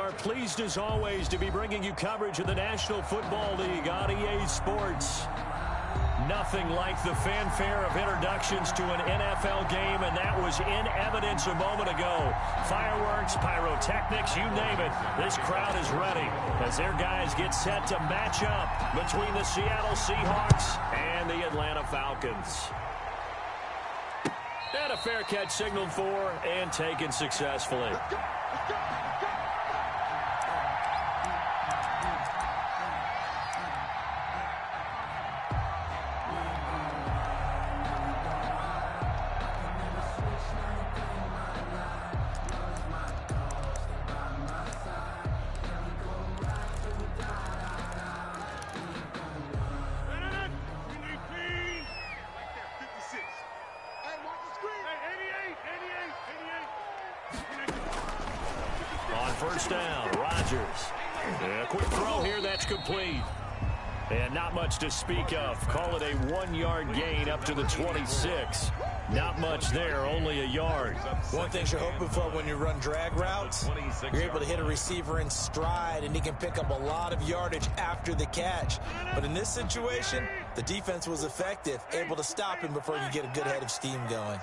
are pleased as always to be bringing you coverage of the National Football League on EA Sports. Nothing like the fanfare of introductions to an NFL game, and that was in evidence a moment ago. Fireworks, pyrotechnics, you name it. This crowd is ready as their guys get set to match up between the Seattle Seahawks and the Atlanta Falcons. And a fair catch signaled for and taken successfully. First down, Rodgers. A quick throw here, that's complete. And not much to speak of. Call it a 1-yard gain up to the 26. Not much there, only a yard. One thing you're hoping for when you run drag routes, you're able to hit a receiver in stride, and he can pick up a lot of yardage after the catch. But in this situation, the defense was effective, able to stop him before you get a good head of steam going.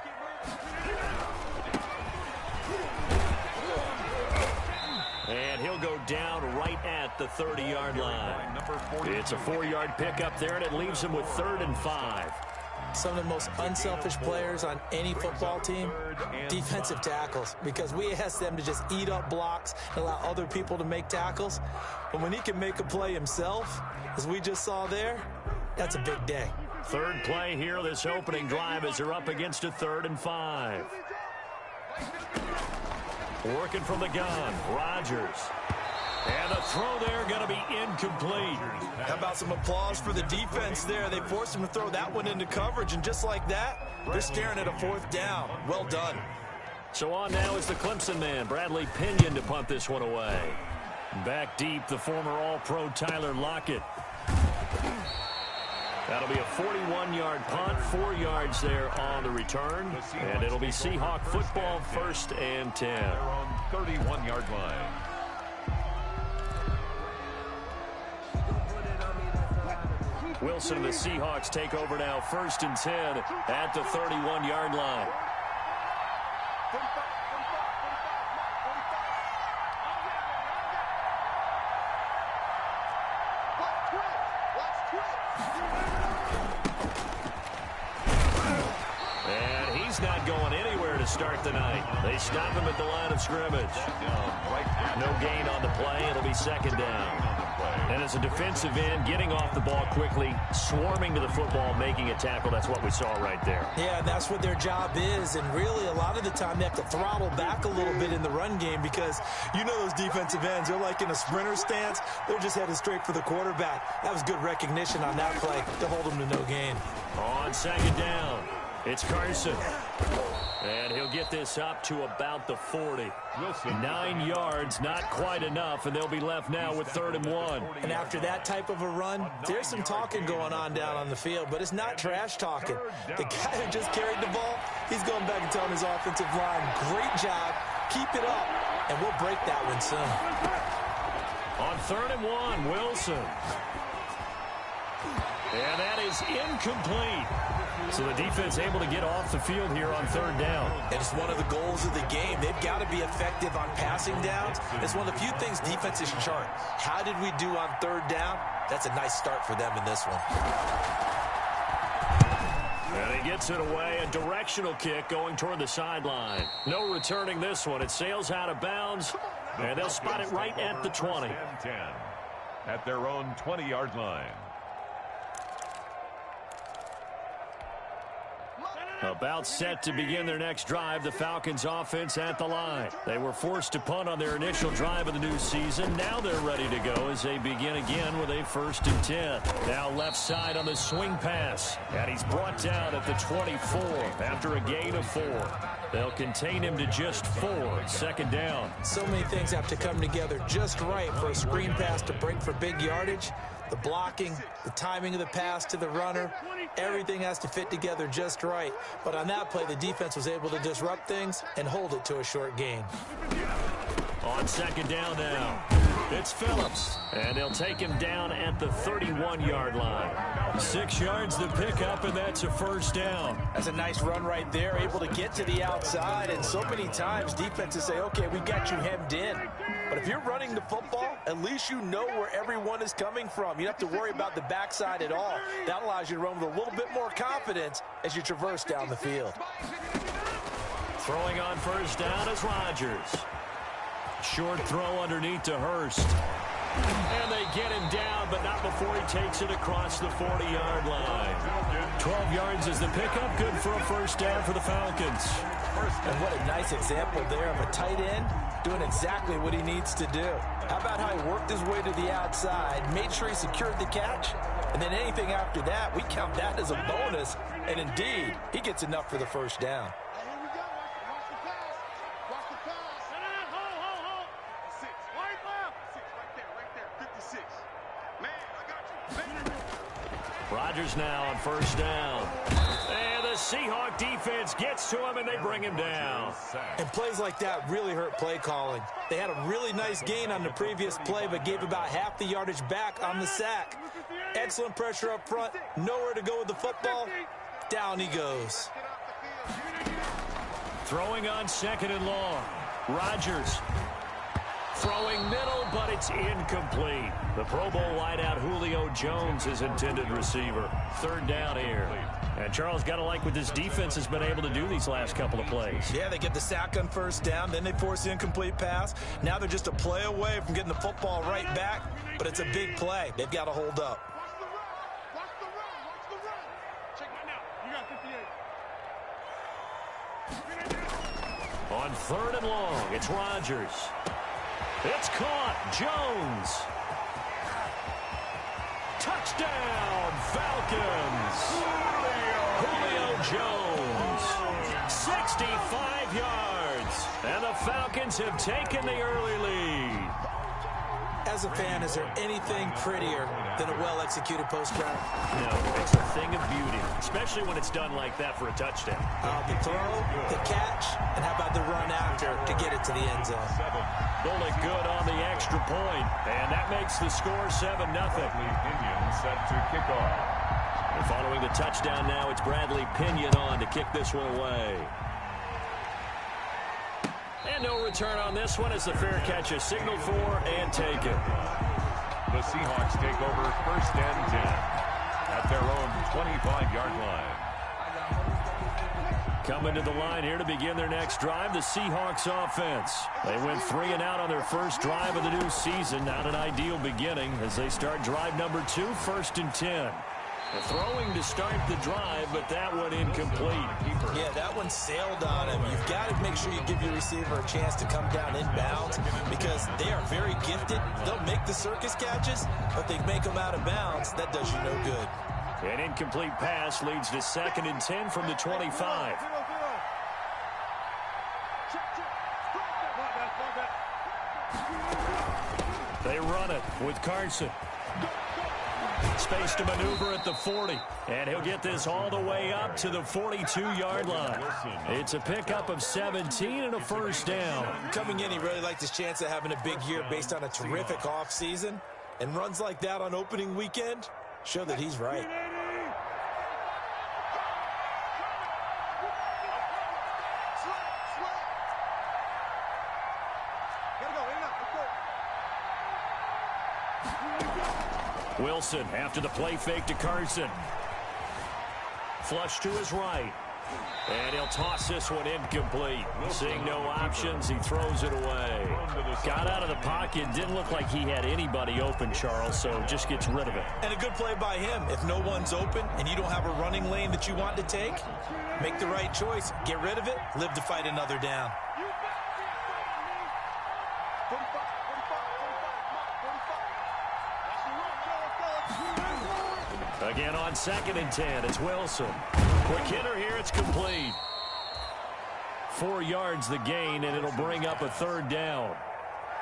And he'll go down right at the 30-yard line. It's a 4-yard pickup there, and it leaves him with 3rd and 5. Some of the most unselfish players on any football team, defensive tackles, because we ask them to just eat up blocks and allow other people to make tackles. But when he can make a play himself, as we just saw there, that's a big day. Third play here, this opening drive, as they're up against a 3rd and 5. Working from the gun, Rodgers. And the throw there going to be incomplete. How about some applause for the defense there? They forced him to throw that one into coverage, and just like that, they're staring at a 4th down. Well done. So on now is the Clemson man, Bradley Pinion, to punt this one away. Back deep, the former All-Pro Tyler Lockett. That'll be a 41-yard punt, 4 yards there on the return. And it'll be Seahawk football, 1st and 10. They're on 31-yard line. Wilson and the Seahawks take over now, 1st and 10 at the 31-yard line. And he's not going anywhere to start the night. They stop him at the line of scrimmage. No gain on the play. It'll be 2nd down. And as a defensive end, getting off the ball quickly, swarming to the football, making a tackle, that's what we saw right there. Yeah, that's what their job is, and really a lot of the time they have to throttle back a little bit in the run game because you know those defensive ends, they're like in a sprinter stance. They're just headed straight for the quarterback. That was good recognition on that play to hold them to no gain. On 2nd down, it's Carson. And he'll get this up to about the 40. 9 yards, not quite enough, and they'll be left now with 3rd and 1. And after that type of a run, there's some talking going on down on the field, but it's not trash talking. The guy who just carried the ball, he's going back and telling his offensive line, great job, keep it up, and we'll break that one soon. On 3rd and 1, Wilson. And that is incomplete. So the defense able to get off the field here on 3rd down. And it's one of the goals of the game. They've got to be effective on passing downs. It's one of the few things defenses chart. How did we do on 3rd down? That's a nice start for them in this one. And he gets it away. A directional kick going toward the sideline. No returning this one. It sails out of bounds. And they'll spot it right at the 20. 10 at their own 20-yard line. About set to begin their next drive, the Falcons offense at the line. They were forced to punt on their initial drive of the new season. Now they're ready to go as they begin again with a 1st and 10. Now left side on the swing pass. And he's brought down at the 24 after a gain of 4. They'll contain him to just 4. 2nd down. So many things have to come together just right for a screen pass to break for big yardage. The blocking, the timing of the pass to the runner, everything has to fit together just right. But on that play, the defense was able to disrupt things and hold it to a short gain. On second down now, it's Phillips, and they'll take him down at the 31-yard line. 6 yards to pick up, and that's a first down. That's a nice run right there, able to get to the outside, and so many times defenses say, okay, we got you hemmed in. But if you're running the football, at least you know where everyone is coming from. You don't have to worry about the backside at all. That allows you to run with a little bit more confidence as you traverse down the field. Throwing on first down is Rodgers. Short throw underneath to Hurst. And they get him down, but not before he takes it across the 40-yard line. 12 yards is the pickup. Good for a first down for the Falcons. And what a nice example there of a tight end doing exactly what he needs to do. How about how he worked his way to the outside, made sure he secured the catch, and then anything after that, we count that as a bonus. And indeed, he gets enough for the first down. Rodgers now on first down. And the Seahawk defense gets to him, and they bring him down. And plays like that really hurt play calling. They had a really nice gain on the previous play, but gave about half the yardage back on the sack. Excellent pressure up front. Nowhere to go with the football. Down he goes. Throwing on second and long. Rodgers. Throwing middle, but it's incomplete. The Pro Bowl wideout Julio Jones is intended receiver. Third down here. And Charles, got to like what this defense has been able to do these last couple of plays. Yeah, they get the sack on first down, then they force the incomplete pass. Now they're just a play away from getting the football right back, but it's a big play. They've got to hold up. Watch the run. Check right now. You got 58. On third and long, it's Rodgers. It's caught. Jones. Touchdown, Falcons. Julio Jones. 65 yards. And the Falcons have taken the early lead. As a fan, is there anything prettier than a well-executed post-route? No, it's a thing of beauty, especially when it's done like that for a touchdown. The throw, the catch, and how about the run after to get it to the end zone? Bullet good on the extra point, and that makes the score 7-0. Pinion set to kick off. And following the touchdown now, it's Bradley Pinion on to kick this one away. And no return on this one as the fair catch is signaled for and taken. The Seahawks take over first and 10 at their own 25-yard line. Coming to the line here to begin their next drive, the Seahawks offense. They went 3 and out on their first drive of the new season. Not an ideal beginning as they start drive number 2, first and 10. Throwing to start the drive, but that one incomplete. Yeah, that one sailed on him. You've got to make sure you give your receiver a chance to come down inbounds because they are very gifted. They'll make the circus catches, but they make them out of bounds. That does you no good. An incomplete pass leads to second and 10 from the 25. They run it with Carson. Space to maneuver at the 40. And he'll get this all the way up to the 42-yard line. It's a pickup of 17 and a first down. Coming in, he really liked his chance of having a big year based on a terrific offseason. And runs like that on opening weekend show that he's right. Wilson after the play fake to Carson. Flush to his right. And he'll toss this one incomplete. Seeing no options, he throws it away. Got out of the pocket. Didn't look like he had anybody open, Charles, so just gets rid of it. And a good play by him. If no one's open and you don't have a running lane that you want to take, make the right choice. Get rid of it. Live to fight another down. Again on second and 10, it's Wilson. Quick hitter here, it's complete. 4 yards the gain, and it'll bring up a third down.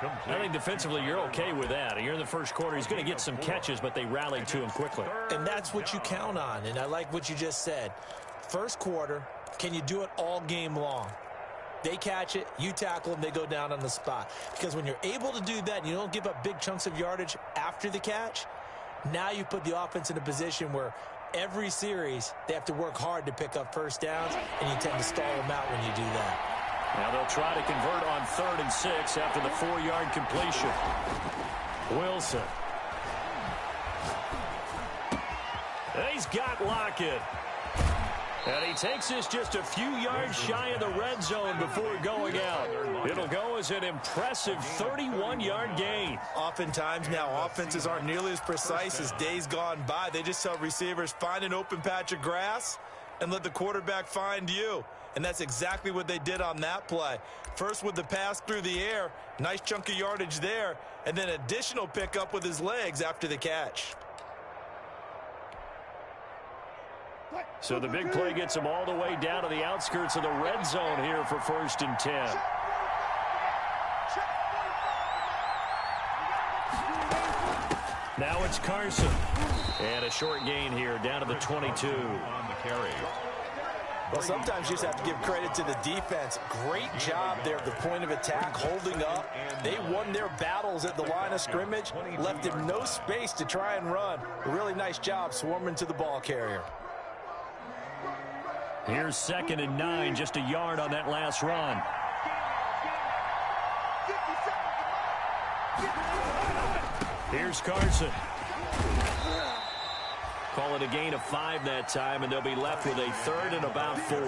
I think defensively you're okay with that. You're in the first quarter. He's going to get some catches, but they rallied to him quickly. And that's what you count on, and I like what you just said. First quarter, can you do it all game long? They catch it, you tackle them, they go down on the spot. Because when you're able to do that and you don't give up big chunks of yardage after the catch, now you put the offense in a position where every series they have to work hard to pick up first downs, and you tend to stall them out when you do that. Now they'll try to convert on 3rd and 6 after the 4-yard completion. Wilson. He's got Lockett. And he takes this just a few yards shy of the red zone before going out. It'll go as an impressive 31-yard gain. Oftentimes now offenses aren't nearly as precise as days gone by. They just tell receivers, find an open patch of grass and let the quarterback find you. And that's exactly what they did on that play. First with the pass through the air, nice chunk of yardage there, and then additional pickup with his legs after the catch. So the big play gets him all the way down to the outskirts of the red zone here for 1st and 10. Now it's Carson. And a short gain here down to the 22. On the carry. Well, sometimes you just have to give credit to the defense. Great job there at the point of attack, holding up. They won their battles at the line of scrimmage, left him no space to try and run. A really nice job swarming to the ball carrier. Here's 2nd and 9, just a yard on that last run. Here's Carson. Call it a gain of 5 that time, and they'll be left with a 3rd and about 4.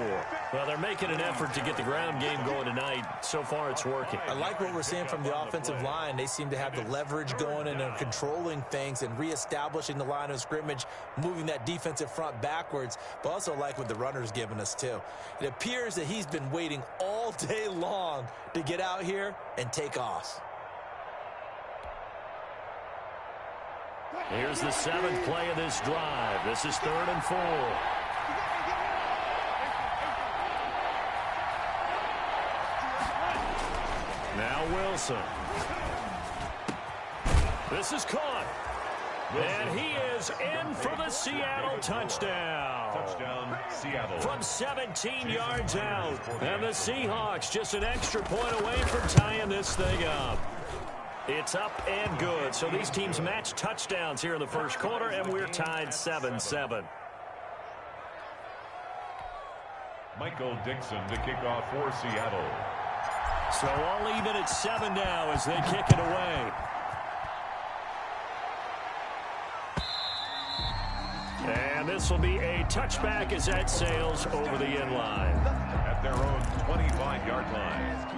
Well, they're making an effort to get the ground game going tonight. So far, it's working. I like what we're seeing from the offensive line. They seem to have the leverage going and are controlling things and reestablishing the line of scrimmage, moving that defensive front backwards, but also like what the runner's giving us, too. It appears that he's been waiting all day long to get out here and take off. Here's the 7th play of this drive. This is 3rd and 4. Now Wilson. This is caught. And he is in for the Seattle touchdown. Touchdown, Seattle. From 17 yards out. And the Seahawks just an extra point away from tying this thing up. It's up and good. So these teams match touchdowns here in the first quarter, and we're tied 7-7. Michael Dixon to kick off for Seattle. So all even at 7 now as they kick it away. And this will be a touchback as that sails over the end line. At their own 25-yard line.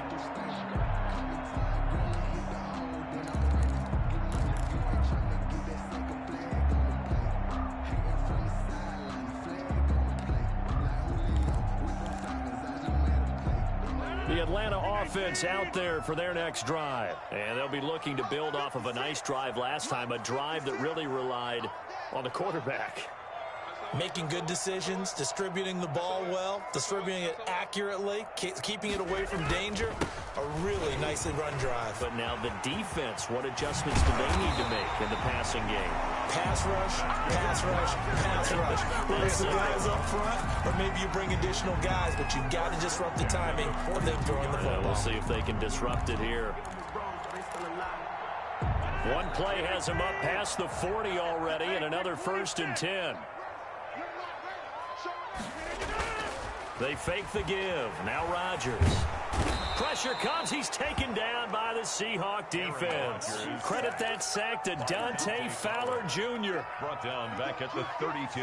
The Atlanta offense out there for their next drive. And they'll be looking to build off of a nice drive last time, a drive that really relied on the quarterback. Making good decisions, distributing the ball well, distributing it accurately, keeping it away from danger. A really nicely run drive. But now the defense, what adjustments do they need to make in the passing game? Pass rush, pass rush, pass rush. Whether it's the guys up front or maybe you bring additional guys, but you've got to disrupt the timing of them throwing the football. We'll see if they can disrupt it here. One play has him up past the 40 already, and another 1st and 10. They fake the give. Now Rodgers. Pressure comes. He's taken down by the Seahawk defense. Credit that sack to Dante Fowler Jr. Brought down back at the 32.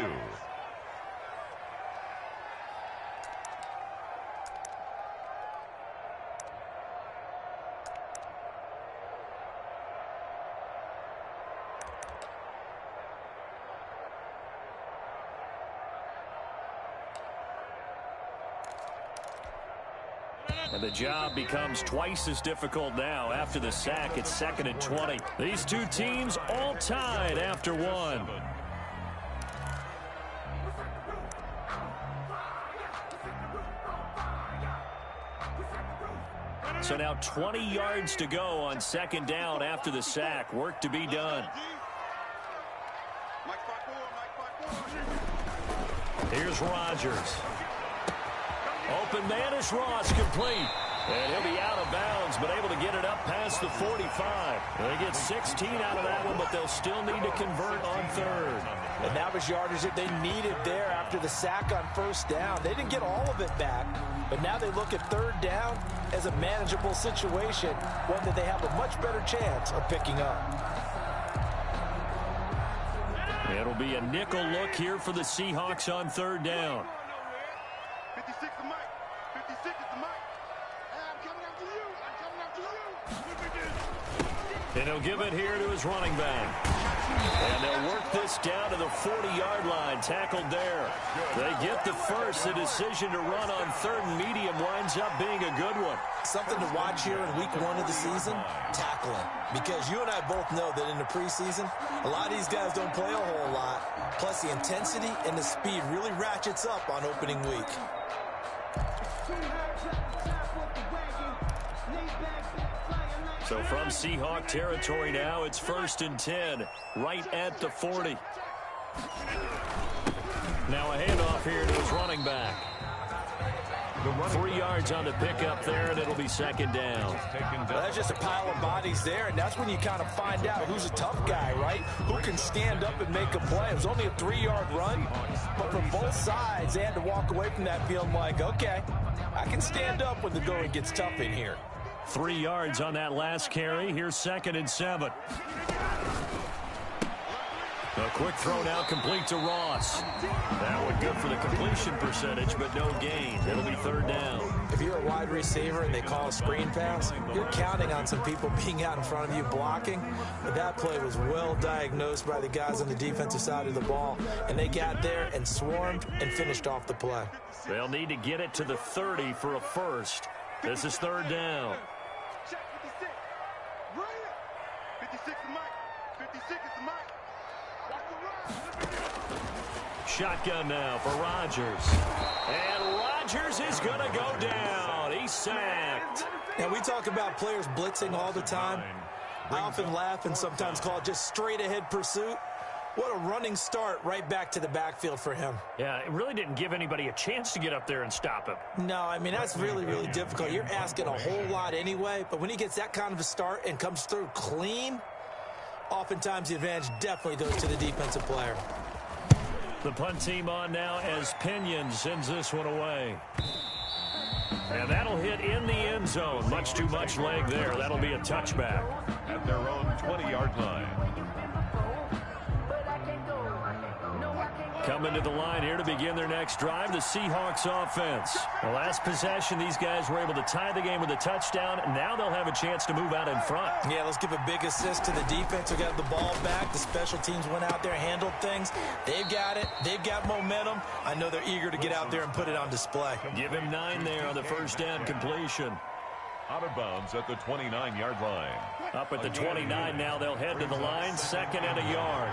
And the job becomes twice as difficult now. After the sack, it's 2nd and 20. These two teams all tied after one. So now 20 yards to go on 2nd down after the sack. Work to be done. Here's Rodgers. Open man is Ross, complete. And he'll be out of bounds, but able to get it up past the 45. They get 16 out of that one, but they'll still need to convert on third. And that was yardage that they needed there after the sack on first down. They didn't get all of it back, but now they look at third down as a manageable situation, one that they have a much better chance of picking up. It'll be a nickel look here for the Seahawks on third down. 56 to Mike. 56 is the Mike. I'm coming after you. I'm coming after you. And he'll give it here to his running back. And they'll work this down to the 40-yard line, tackled there. They get the first. The decision to run on third and medium winds up being a good one. Something to watch here in week 1 of the season, tackling. Because you and I both know that in the preseason, a lot of these guys don't play a whole lot. Plus, the intensity and the speed really ratchets up on opening week. So from Seahawk territory now, it's 1st and 10, right at the 40. Now a handoff here to his running back. 3 yards on the pickup there, and it'll be 2nd down. Well, that's just a pile of bodies there, and that's when you kind of find out who's a tough guy, right? Who can stand up and make a play. It was only a 3-yard run, but for both sides, they had to walk away from that feeling like, okay, I can stand up when the going gets tough in here. 3 yards on that last carry. Here's 2nd and 7. A quick throw now complete to Ross. That one good for the completion percentage, but no gain. It'll be 3rd down. If you're a wide receiver and they call a screen pass, you're counting on some people being out in front of you blocking. But that play was well diagnosed by the guys on the defensive side of the ball, and they got there and swarmed and finished off the play. They'll need to get it to the 30 for a first. This is 3rd down. Check 56. Right here. 56 is Mike. 56 is the Mike. Watch the run. Shotgun now for Rodgers. And Rodgers is going to go down. He's sacked. Now, we talk about players blitzing all the time. I often laugh and sometimes call it just straight-ahead pursuit. What a running start right back to the backfield for him. Yeah, it really didn't give anybody a chance to get up there and stop him. No, I mean, that's really, really difficult. You're asking a whole lot anyway, but when he gets that kind of a start and comes through clean, oftentimes the advantage definitely goes to the defensive player. The punt team on now as Pinion sends this one away. And that'll hit in the end zone. Much too much leg there. That'll be a touchback. At their own 20-yard line. Coming to the line here to begin their next drive, the Seahawks offense. The last possession, these guys were able to tie the game with a touchdown. Now they'll have a chance to move out in front. Yeah, let's give a big assist to the defense who got the ball back. The special teams went out there, handled things. They've got it. They've got momentum. I know they're eager to get out there and put it on display. Give him 9 there on the first down completion. Out of bounds at the 29-yard line. Up at the 29 now, they'll head to the line. 2nd and a yard.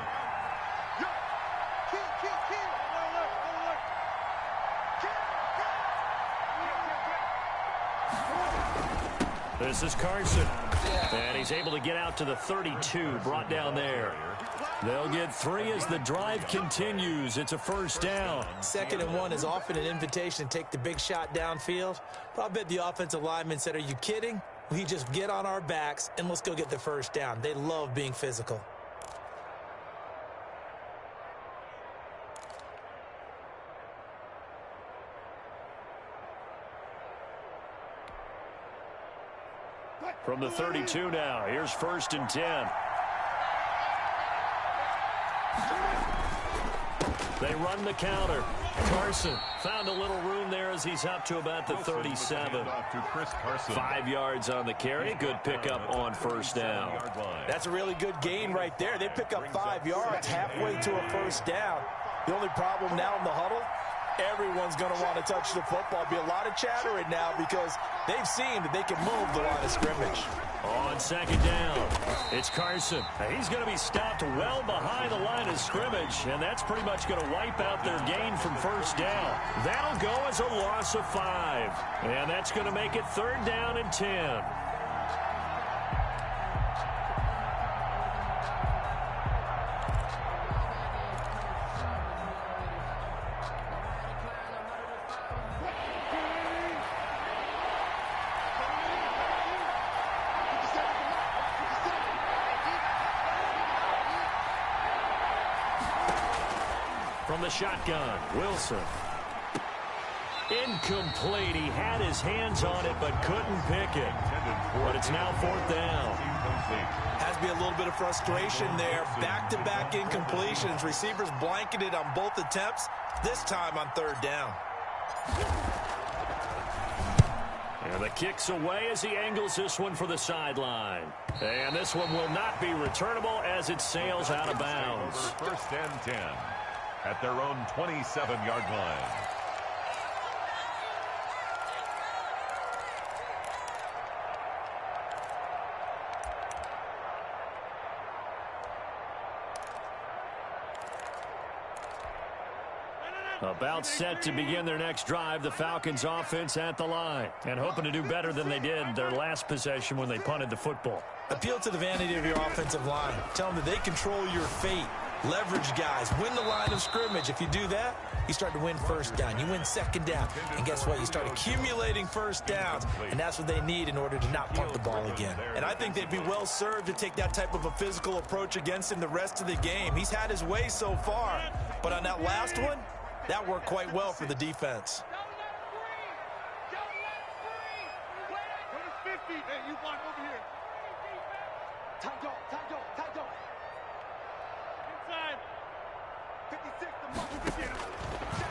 This is Carson. And he's able to get out to the 32, brought down there. They'll get 3 as the drive continues. It's a first down. 2nd and 1 is often an invitation to take the big shot downfield. But I bet the offensive lineman said, are you kidding? We just get on our backs and let's go get the first down. They love being physical. From the 32 now, here's 1st and 10. They run the counter. Carson found a little room there as he's up to about the 37. 5 yards on the carry. Good pickup on first down. That's a really good gain right there. They pick up 5 yards halfway to a first down. The only problem now in the huddle, everyone's going to want to touch the football. Be a lot of chattering now because they've seen that they can move the line of scrimmage. On 2nd down, it's Carson. He's going to be stopped well behind the line of scrimmage, and that's pretty much going to wipe out their gain from first down. That'll go as a loss of 5, and that's going to make it 3rd down and 10. from the shotgun. Wilson. Incomplete. He had his hands on it but couldn't pick it. But it's now 4th down. Has to be a little bit of frustration there. Back-to-back incompletions. Receivers blanketed on both attempts, this time on 3rd down. And the kick's away as he angles this one for the sideline. And this one will not be returnable as it sails out of bounds. 1st and 10 at their own 27-yard line. About set to begin their next drive, the Falcons offense at the line. And hoping to do better than they did their last possession when they punted the football. Appeal to the vanity of your offensive line. Tell them that they control your fate. Leverage guys. Win the line of scrimmage. If you do that, you start to win 1st down. You win 2nd down. And guess what? You start accumulating 1st downs. And that's what they need in order to not punt the ball again. And I think they'd be well served to take that type of a physical approach against him the rest of the game. He's had his way so far. But on that last one, that worked quite well for the defense.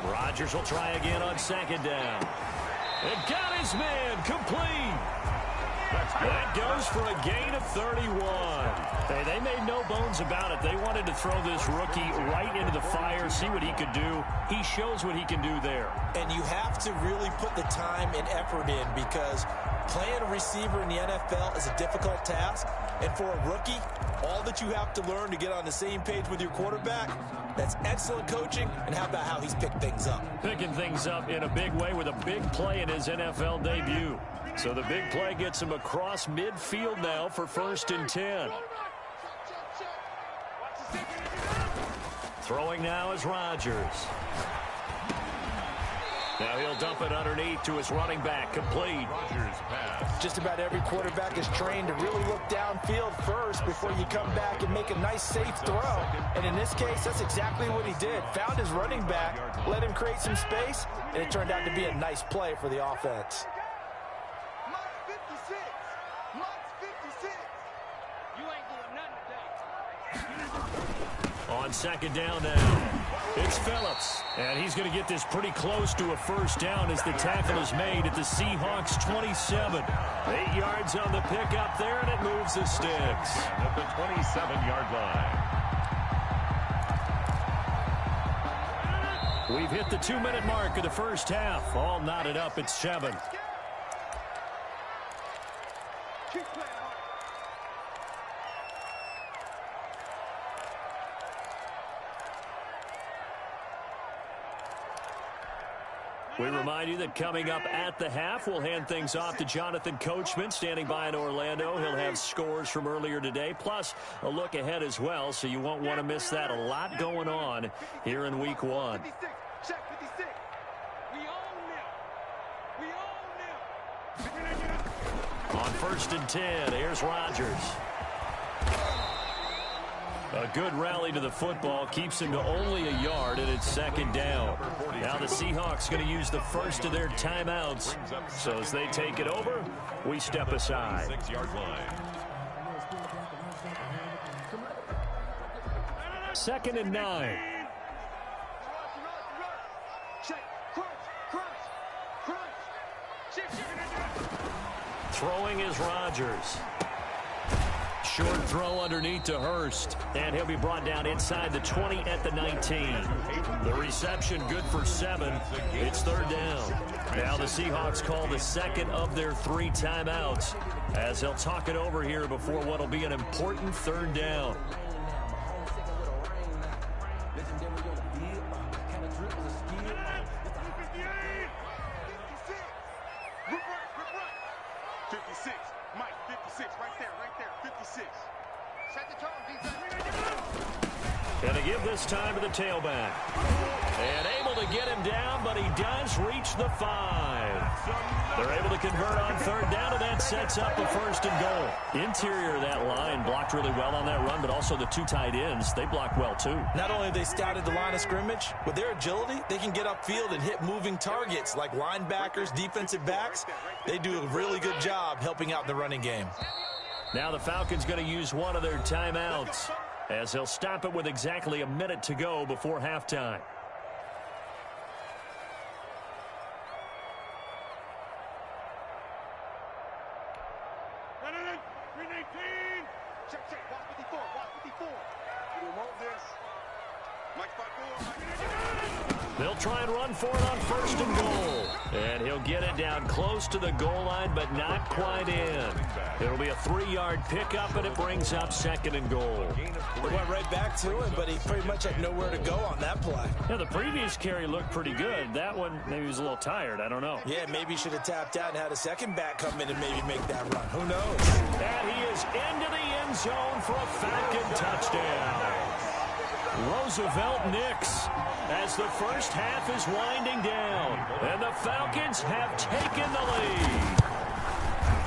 Rodgers will try again on 2nd down. And got his man complete. That goes for a gain of 31. Hey, they made no bones about it. They wanted to throw this rookie right into the fire, see what he could do. He shows what he can do there. And you have to really put the time and effort in because playing a receiver in the NFL is a difficult task. And for a rookie, all that you have to learn to get on the same page with your quarterback, that's excellent coaching. And how about how he's picked things up? Picking things up in a big way with a big play in his NFL debut. So the big play gets him across midfield now for 1st and 10. Throwing now is Rodgers. Now he'll dump it underneath to his running back, complete. Rodgers pass. Just about every quarterback is trained to really look downfield first before you come back and make a nice, safe throw. And in this case, that's exactly what he did. Found his running back, let him create some space, and it turned out to be a nice play for the offense. On 2nd down now, it's Phillips. And he's going to get this pretty close to a 1st down as the tackle is made at the Seahawks 27. 8 yards on the pickup there, and it moves the sticks. At the 27-yard line. We've hit the 2-minute mark of the 1st half. All knotted up at 7. We remind you that coming up at the half, we'll hand things off to Jonathan Coachman, standing by in Orlando. He'll have scores from earlier today, plus a look ahead as well, so you won't want to miss that. A lot going on here in Week 1. On 1st and 10, here's Rodgers. A good rally to the football keeps him to only a yard, and it's 2nd down. Now the Seahawks going to use the first of their timeouts. So as they take it over, we step aside. 6-yard line. 2nd and 9. Throwing is Rodgers. Short throw underneath to Hurst, and he'll be brought down inside the 20 at the 19. The reception good for 7. It's 3rd down. Now the Seahawks call the 2nd of their 3 timeouts as they'll talk it over here before what will be an important 3rd down. And to give this time to the tailback. And able to get him down, but he does reach the 5. They're able to convert on 3rd down, and that's sets up a 1st and goal. Interior of that line blocked really well on that run, but also the 2 tight ends, they blocked well too. Not only have they scouted the line of scrimmage, with their agility, they can get upfield and hit moving targets like linebackers, defensive backs. They do a really good job helping out the running game. Now the Falcons going to use one of their timeouts, as they'll stop it with exactly a minute to go before halftime. They'll try and run for it on 1st and goal. And he'll get it down close to the goal line, but not quite in. It'll be a 3-yard pickup, and it brings up 2nd and goal. It went right back to him, but he pretty much had nowhere to go on that play. Yeah, the previous carry looked pretty good. That one, maybe he was a little tired. I don't know. Yeah, maybe he should have tapped out and had a second back come in and maybe make that run. Who knows? And he is into the end zone for a Falcon touchdown. Roosevelt Nix, as the first half is winding down, and the Falcons have taken the lead.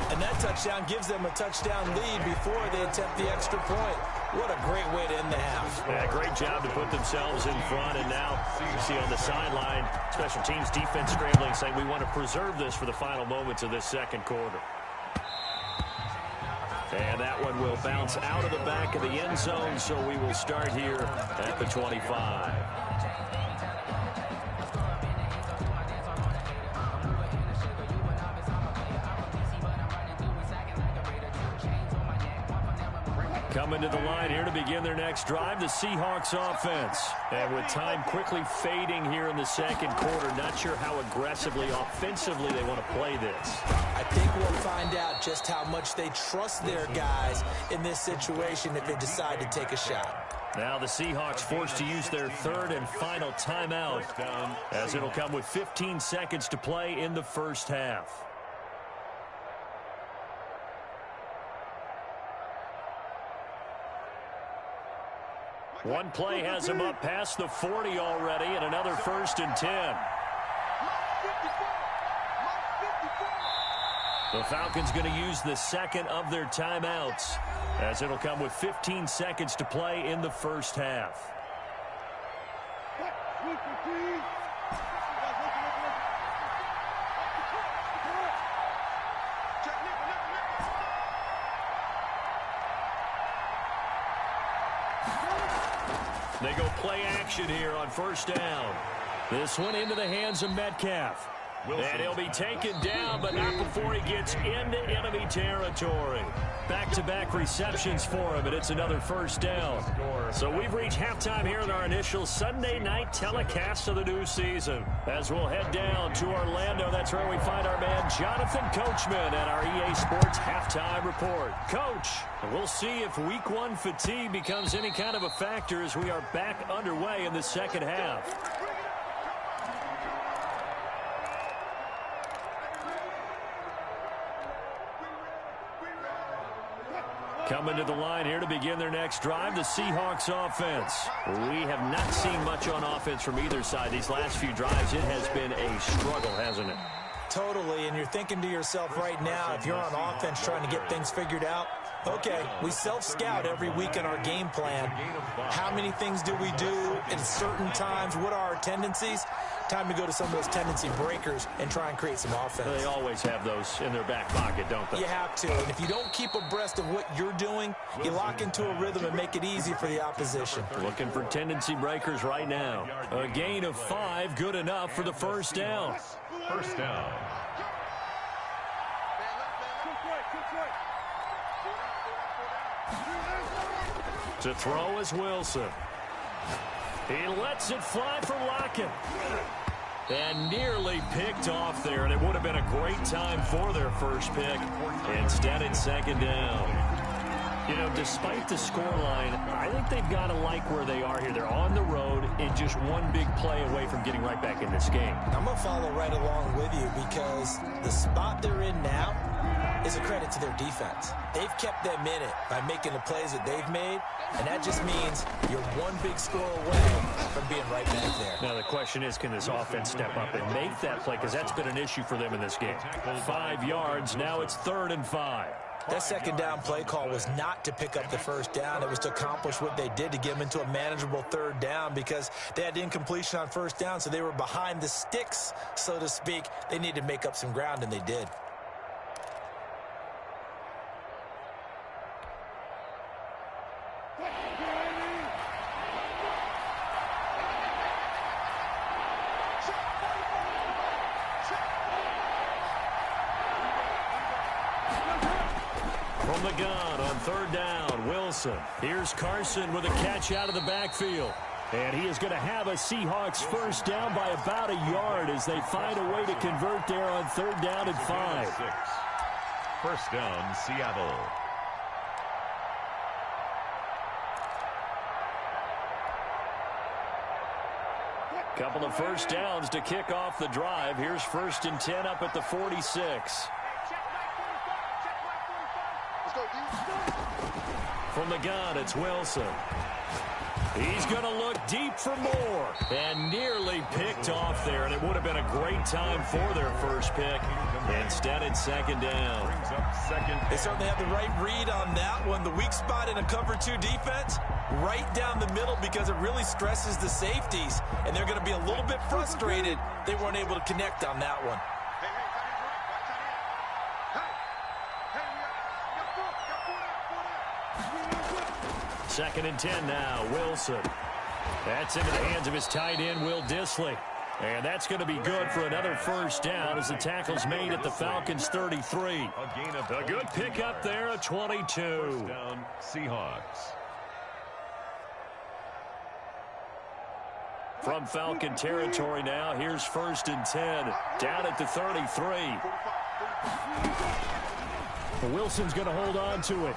And that touchdown gives them a touchdown lead before they attempt the extra point. What a great way to end the half. Yeah, great job to put themselves in front, and now you see on the sideline, special teams defense scrambling, saying we want to preserve this for the final moments of this 2nd quarter. And that one will bounce out of the back of the end zone, so we will start here at the 25. Coming to the line here to begin their next drive, the Seahawks offense. And with time quickly fading here in the 2nd quarter, not sure how aggressively, offensively they want to play this. I think we'll find out just how much they trust their guys in this situation if they decide to take a shot. Now the Seahawks forced to use their 3rd and final timeout, as it'll come with 15 seconds to play in the 1st half. One play has him up past the 40 already, and another 1st and 10. The Falcons going to use the 2nd of their timeouts, as it'll come with 15 seconds to play in the 1st half. They go play action here on 1st down. This one into the hands of Metcalf. And he'll be taken down, but not before he gets into enemy territory. Back-to-back receptions for him, and it's another 1st down. So we've reached halftime here in our initial Sunday night telecast of the new season. As we'll head down to Orlando, that's where we find our man Jonathan Coachman at our EA Sports Halftime Report. Coach, we'll see if Week 1 fatigue becomes any kind of a factor as we are back underway in the 2nd half. Coming to the line here to begin their next drive, the Seahawks offense. We have not seen much on offense from either side these last few drives. It has been a struggle, hasn't it? Totally, and you're thinking to yourself right now, if you're on offense trying to get things figured out, okay, we self-scout every week in our game plan. How many things do we do at certain times? What are our tendencies? Time to go to some of those tendency breakers and try and create some offense. They always have those in their back pocket, don't they? You have to, and if you don't keep abreast of what you're doing, you lock into a rhythm and make it easy for the opposition. Looking for tendency breakers right now. A gain of 5, good enough for the 1st down. 1st down. To throw is Wilson. He lets it fly for Lockett. And nearly picked off there, and it would have been a great time for their first pick. Instead, it's 2nd down. You know, despite the scoreline, I think they've got to like where they are here. They're on the road and just one big play away from getting right back in this game. I'm going to follow right along with you because the spot they're in now, is a credit to their defense. They've kept them in it by making the plays that they've made, and that just means you're one big score away from being right back there. Now the question is, can this offense step up and make that play? Because that's been an issue for them in this game. 5 yards. Now it's 3rd and 5. That second down play call was not to pick up the first down. It was to accomplish what they did, to get them into a manageable 3rd down, because they had incompletion on first down, so they were behind the sticks, so to speak. They needed to make up some ground, and they did. From the gun on 3rd down, Wilson. Here's Carson with a catch out of the backfield. And he is going to have a Seahawks first down by about a yard as they find a way to convert there on 3rd down and 5. First down, Seattle. Couple of first downs to kick off the drive. Here's 1st and 10 up at the 46. From the gun, it's Wilson. He's going to look deep for more. And nearly picked off there. And it would have been a great time for their first pick. Instead, it's 2nd down. They certainly have the right read on that one. The weak spot in a cover 2 defense, right down the middle, because it really stresses the safeties. And they're going to be a little bit frustrated they weren't able to connect on that one. 2nd and 10 now, Wilson. That's into the hands of his tight end, Will Dissly. And that's going to be good for another first down as the tackle's made at the Falcons' 33. A good pickup there, a 22. First down, Seahawks. From Falcon territory now, here's 1st and 10. Down at the 33. Wilson's going to hold on to it.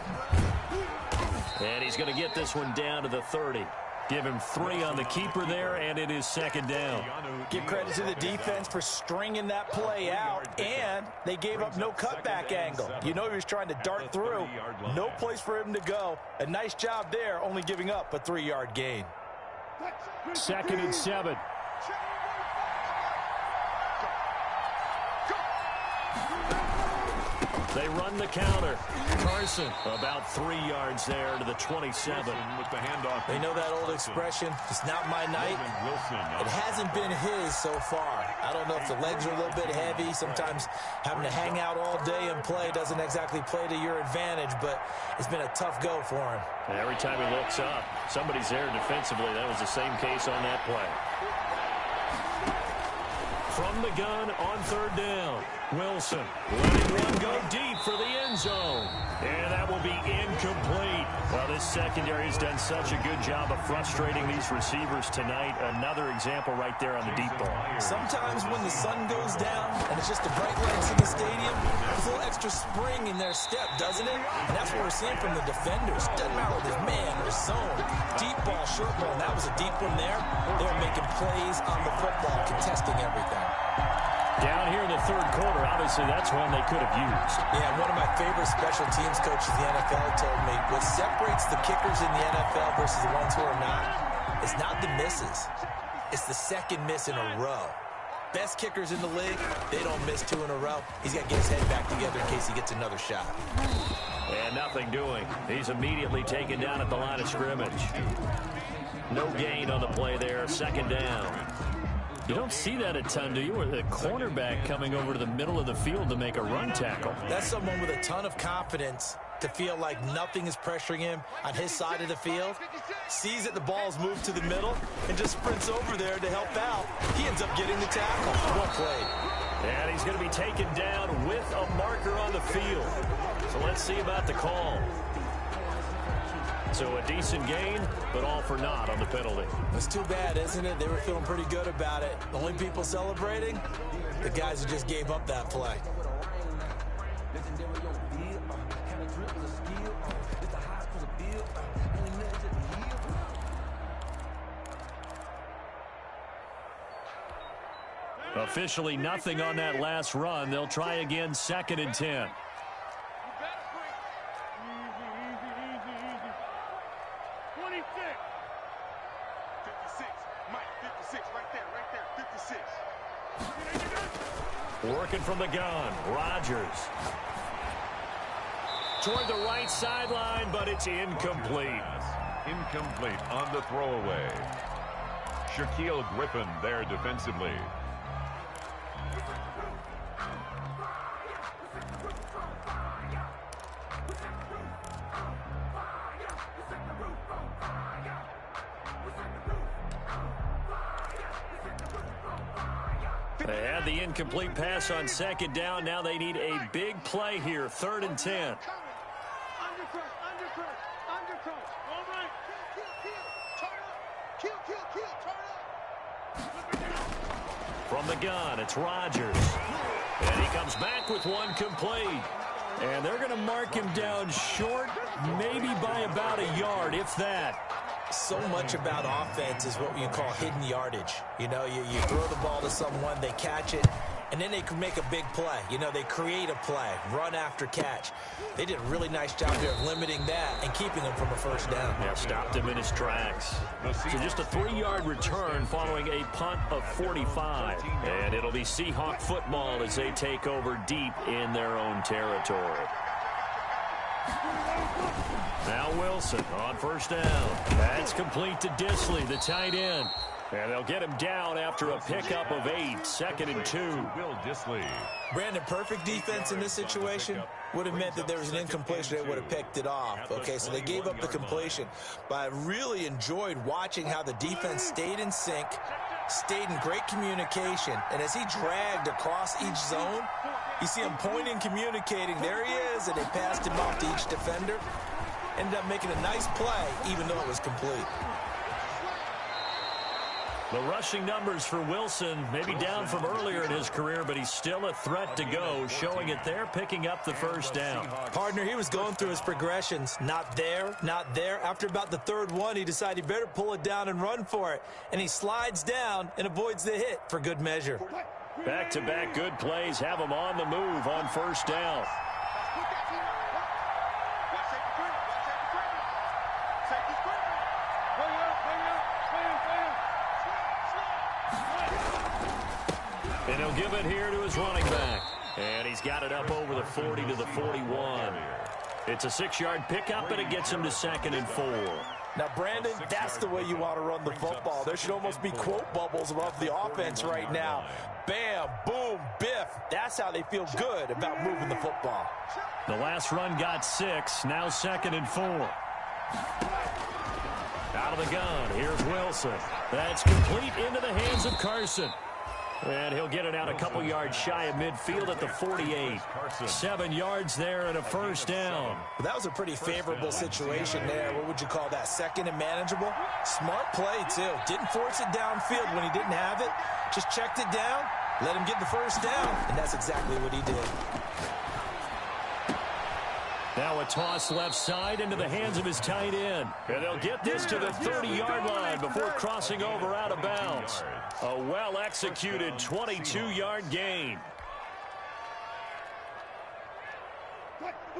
And he's going to get this one down to the 30. Give him 3 on the keeper there, and it is 2nd down. Give credit to the defense for stringing that play out, and they gave up no cutback angle. You know he was trying to dart through. No place for him to go. A nice job there, only giving up a 3-yard gain. 2nd and 7. They run the counter. Carson about 3 yards there to the 27. With the handoff. They know that old expression, it's not my night. It hasn't been his so far. I don't know if the legs are a little bit heavy. Sometimes having to hang out all day and play doesn't exactly play to your advantage, but it's been a tough go for him. And every time he looks up, somebody's there defensively. That was the same case on that play. From the gun on 3rd down, Wilson letting one go deep for the end zone. And that will be incomplete. Well, this secondary has done such a good job of frustrating these receivers tonight. Another example right there on the deep ball. Sometimes when the sun goes down and it's just the bright lights in the stadium, there's a little extra spring in their step, doesn't it? And that's what we're seeing from the defenders. Doesn't matter whether it's man or zone. Deep ball, short ball, and that was a deep one there. They were making plays on the football, contesting everything. Down here in the 3rd quarter, obviously that's one they could have used. Yeah, one of my favorite special teams coaches in the NFL told me, what separates the kickers in the NFL versus the ones who are not, is not the misses. It's the second miss in a row. Best kickers in the league, they don't miss 2 in a row. He's got to get his head back together in case he gets another shot. And nothing doing. He's immediately taken down at the line of scrimmage. No gain on the play there, 2nd down. You don't see that a ton, do you? Or the cornerback coming over to the middle of the field to make a run tackle. That's someone with a ton of confidence to feel like nothing is pressuring him on his side of the field. Sees that the ball's moved to the middle and just sprints over there to help out. He ends up getting the tackle. Well played. And he's going to be taken down with a marker on the field. So let's see about the call. So a decent gain, but all for naught on the penalty. It's too bad, isn't it? They were feeling pretty good about it. The only people celebrating, the guys who just gave up that play. Officially nothing on that last run. They'll try again, 2nd and 10. 56. Working from the gun, Rodgers. Toward the right sideline, but it's incomplete. Incomplete on the throwaway. Shaquille Griffin there defensively. They had the incomplete pass on second down. Now they need a big play here, 3rd and 10. From the gun, it's Rodgers. And he comes back with one complete. And they're going to mark him down short, maybe by about a yard, if that. So much about offense is what you call hidden yardage. You know, you throw the ball to someone, they catch it, and then they can make a big play. You know, they create a play, run after catch. They did a really nice job here of limiting that and keeping him from a first down. Yeah, stopped him in his tracks. So just a 3-yard return following a punt of 45. And it'll be Seahawk football as they take over deep in their own territory. Now Wilson on first down. That's complete to Disley, the tight end. And they'll get him down after a pickup of 8, 2nd and 2. Will Disley. Brandon, perfect defense in this situation would have meant that there was an incompletion. They would have picked it off. Okay, so they gave up the completion. But I really enjoyed watching how the defense stayed in sync, stayed in great communication. And as he dragged across each zone, you see him pointing, communicating. There he is, and they passed him off to each defender. Ended up making a nice play, even though it was complete. The rushing numbers for Wilson may be down from earlier in his career, but he's still a threat to go, showing it there, picking up the first down. Partner, he was going through his progressions. Not there, not there. After about the 3rd one, he decided he better pull it down and run for it. And he slides down and avoids the hit for good measure. Back-to-back good plays have him on the move on first down. And he'll give it here to his running back. And he's got it up over the 40 to the 41. It's a 6-yard pickup, and it gets him to 2nd and 4. Now, Brandon, that's the way you want to run the football. There should almost be quote bubbles above the offense right now. Bam, boom, biff. That's how they feel good about moving the football. The last run got 6, now 2nd and 4. Out of the gun, here's Wilson. That's complete into the hands of Carson. And he'll get it out a couple yards shy of midfield at the 48. 7 yards there and a first down. Well, that was a pretty favorable situation there. What would you call that? 2nd and manageable? Smart play, too. Didn't force it downfield when he didn't have it. Just checked it down, let him get the first down, and that's exactly what he did. Now a toss left side into the hands of his tight end. And they'll get this to the 30-yard line before crossing over out of bounds. A well-executed 22-yard gain.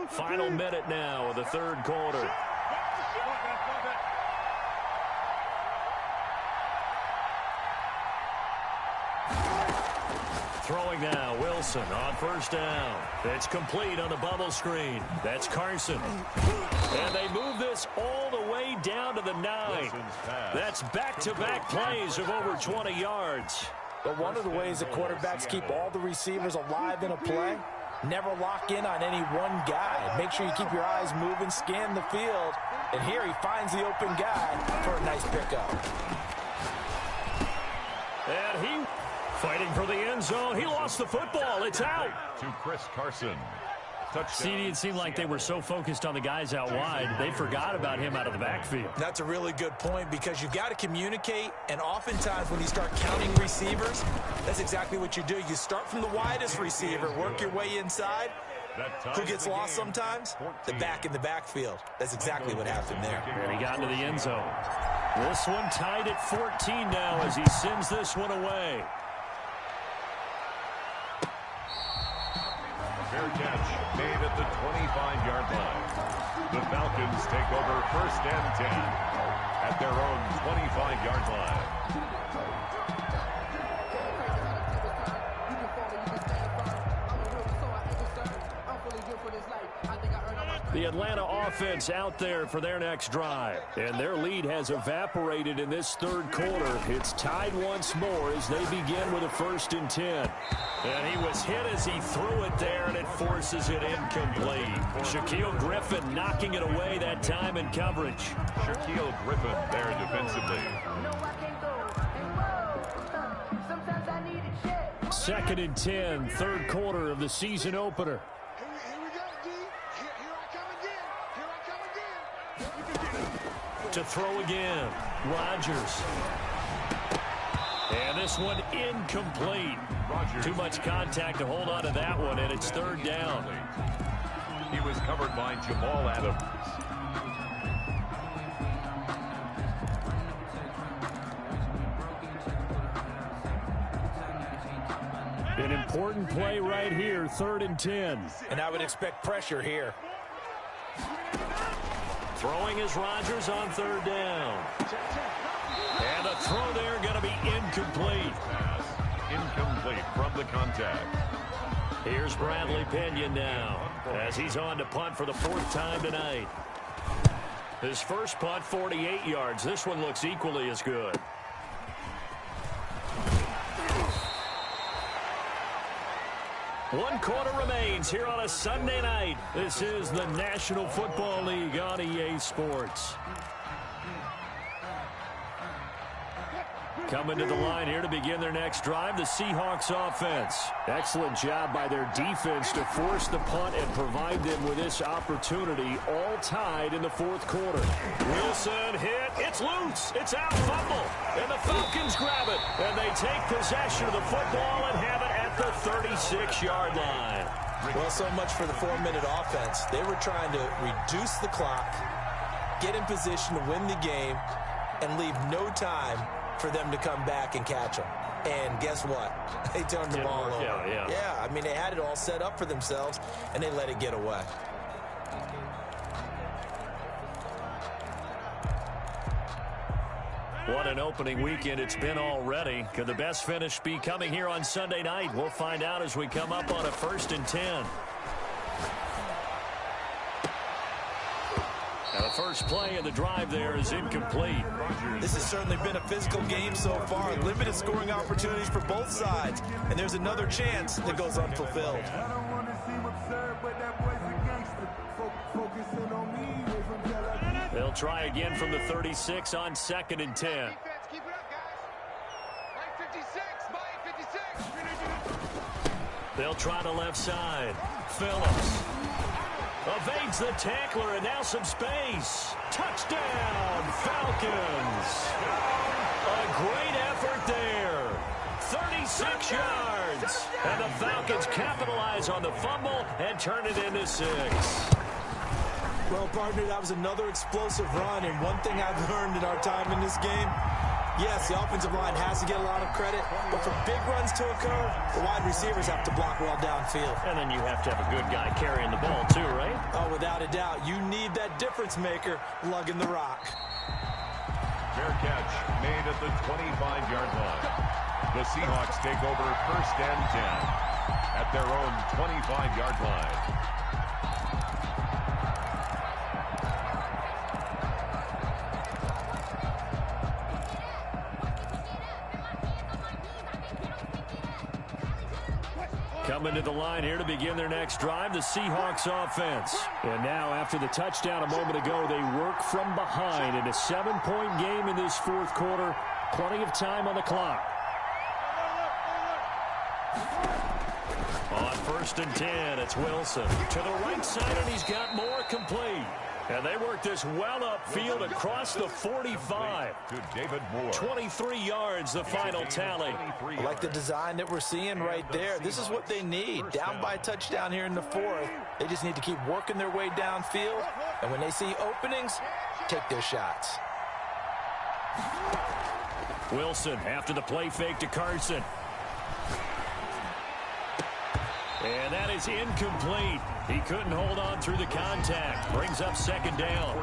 Final minute now of the 3rd quarter. Throwing now, Wilson on first down. It's complete on the bubble screen. That's Carson. And they move this all the way down to the 9. That's back-to-back plays of over 20 yards. But one of the ways the quarterbacks keep all the receivers alive in a play, never lock in on any one guy. Make sure you keep your eyes moving, scan the field. And here he finds the open guy for a nice pickup. And he fighting for the end zone. He lost the football. It's out. To Chris Carson. See, it seemed like they were so focused on the guys out wide, they forgot about him out of the backfield. That's a really good point because you've got to communicate, and oftentimes when you start counting receivers, that's exactly what you do. You start from the widest receiver, work your way inside. Who gets lost sometimes? The back in the backfield. That's exactly what happened there. And he got into the end zone. This one tied at 14 now as he sends this one away. Fair catch made at the 25-yard line. The Falcons take over 1st and 10 at their own 25-yard line. The Atlanta offense out there for their next drive. And their lead has evaporated in this third quarter. It's tied once more as they begin with a 1st and 10. And he was hit as he threw it there, and it forces it incomplete. Shaquille Griffin knocking it away that time in coverage. Shaquille Griffin there defensively. 2nd and 10, third quarter of the season opener. To throw again, Rodgers. And this one incomplete. Too much contact to hold on to that one, and it's 3rd down. He was covered by Jamal Adams. An important play right here, 3rd and 10. And I would expect pressure here. Throwing is Rodgers on 3rd down. And the throw there going to be incomplete. Incomplete from the contact. Here's Bradley Pinion now as he's on to punt for the 4th time tonight. His first punt, 48 yards. This one looks equally as good. One quarter remains here on a Sunday night. This is the National Football League on EA Sports. Coming to the line here to begin their next drive, the Seahawks offense. Excellent job by their defense to force the punt and provide them with this opportunity, all tied in the 4th quarter. Wilson hit. It's loose. It's out, fumble. And the Falcons grab it. And they take possession of the football and have it at the 36-yard line. Well, so much for the 4-minute offense. They were trying to reduce the clock, get in position to win the game, and leave no time for them to come back and catch them. And guess what? They turned the ball over. Yeah, I mean, they had it all set up for themselves, and they let it get away. What an opening weekend it's been already. Could the best finish be coming here on Sunday night? We'll find out as we come up on a 1st and 10. Now the first play of the drive there is incomplete. This has certainly been a physical game so far. Limited scoring opportunities for both sides. And there's another chance that goes unfulfilled. They'll try again from the 36 on 2nd and 10. They'll try the left side. Phillips evades the tackler, and now some space. Touchdown, Falcons. A great effort there. 36 yards. And the Falcons capitalize on the fumble and turn it into 6. Well, partner, that was another explosive run, and one thing I've learned in our time in this game, yes, the offensive line has to get a lot of credit, but for big runs to occur, the wide receivers have to block well downfield. And then you have to have a good guy carrying the ball too, right? Oh, without a doubt. You need that difference maker lugging the rock. Fair catch made at the 25-yard line. The Seahawks take over 1st and 10 at their own 25-yard line. Coming to the line here to begin their next drive, the Seahawks offense. And now, after the touchdown a moment ago, they work from behind in a 7-point game in this 4th quarter. Plenty of time on the clock. On 1st and 10, it's Wilson. To the right side, and he's got more complete. And they work this well upfield across the 45. To David Moore. 23 yards, the final tally. I like the design that we're seeing right there. This is what they need. Down by a touchdown here in the 4th. They just need to keep working their way downfield. And when they see openings, take their shots. Wilson after the play fake to Carson. And that is incomplete. He couldn't hold on through the contact. Brings up 2nd down.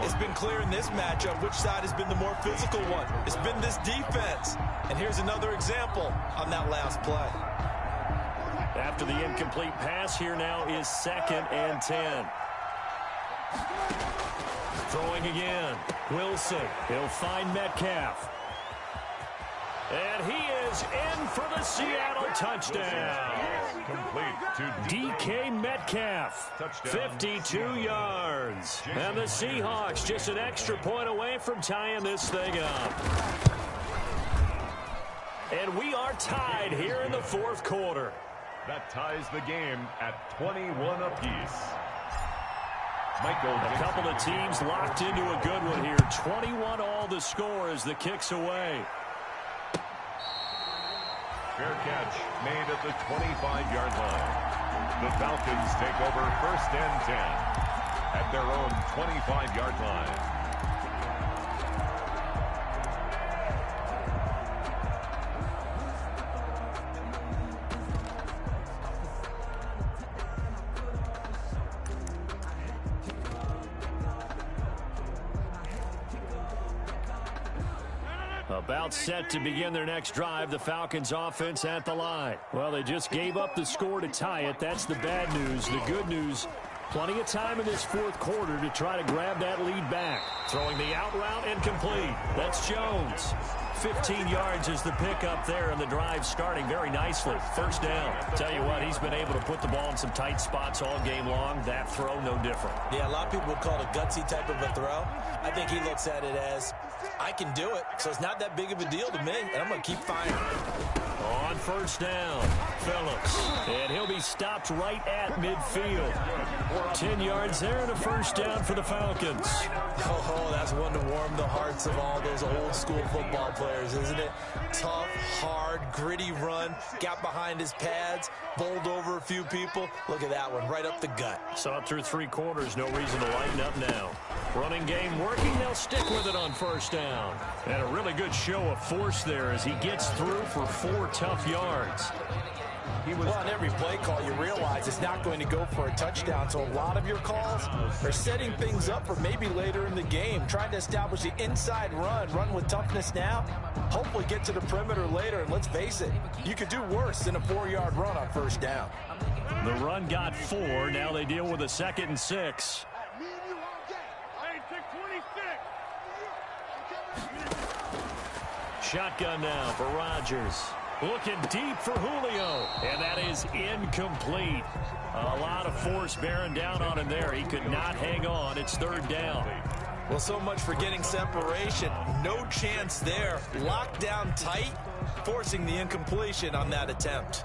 It's been clear in this matchup which side has been the more physical one. It's been this defense. And here's another example on that last play. After the incomplete pass, here now is 2nd and 10. Throwing again. Wilson. He'll find Metcalf. And he is in for the Seattle touchdown. Complete to DK Metcalf, 52 yards. And the Seahawks just an extra point away from tying this thing up. And we are tied here in the 4th quarter. That ties the game at 21 apiece. A couple of teams locked into a good one here. 21 all the score as the kick's away. Fair catch made at the 25-yard line. The Falcons take over 1st and 10 at their own 25-yard line. About set to begin their next drive, the Falcons offense at the line. Well, they just gave up the score to tie it. That's the bad news. The good news, plenty of time in this 4th quarter to try to grab that lead back. Throwing the out route incomplete. That's Jones. 15 yards is the pickup there, and the drive starting very nicely. 1st down. Tell you what, he's been able to put the ball in some tight spots all game long. That throw, no different. Yeah, a lot of people would call it a gutsy type of a throw. I think he looks at it as, I can do it, so it's not that big of a deal to me, and I'm going to keep firing. On 1st down, Phillips. And he'll be stopped right at midfield. 10 yards there and a 1st down for the Falcons. Oh, that's one to warm the hearts of all those old school football players, isn't it? Tough, hard, gritty run. Got behind his pads, bowled over a few people. Look at that one, right up the gut. Saw it through 3 quarters. No reason to lighten up now. Running game working. They'll stick with it on 1st down. And a really good show of force there as he gets through for 4 tough yards. Well, on every play call, you realize it's not going to go for a touchdown. So a lot of your calls are setting things up for maybe later in the game, trying to establish the inside run with toughness now, hopefully get to the perimeter later. And let's face it, you could do worse than a 4-yard run on 1st down. The run got 4. Now they deal with a 2nd and 6. Shotgun now for Rodgers. Looking deep for Julio. And that is incomplete. A lot of force bearing down on him there. He could not hang on. It's 3rd down. Well, so much for getting separation. No chance there. Locked down tight, forcing the incompletion on that attempt.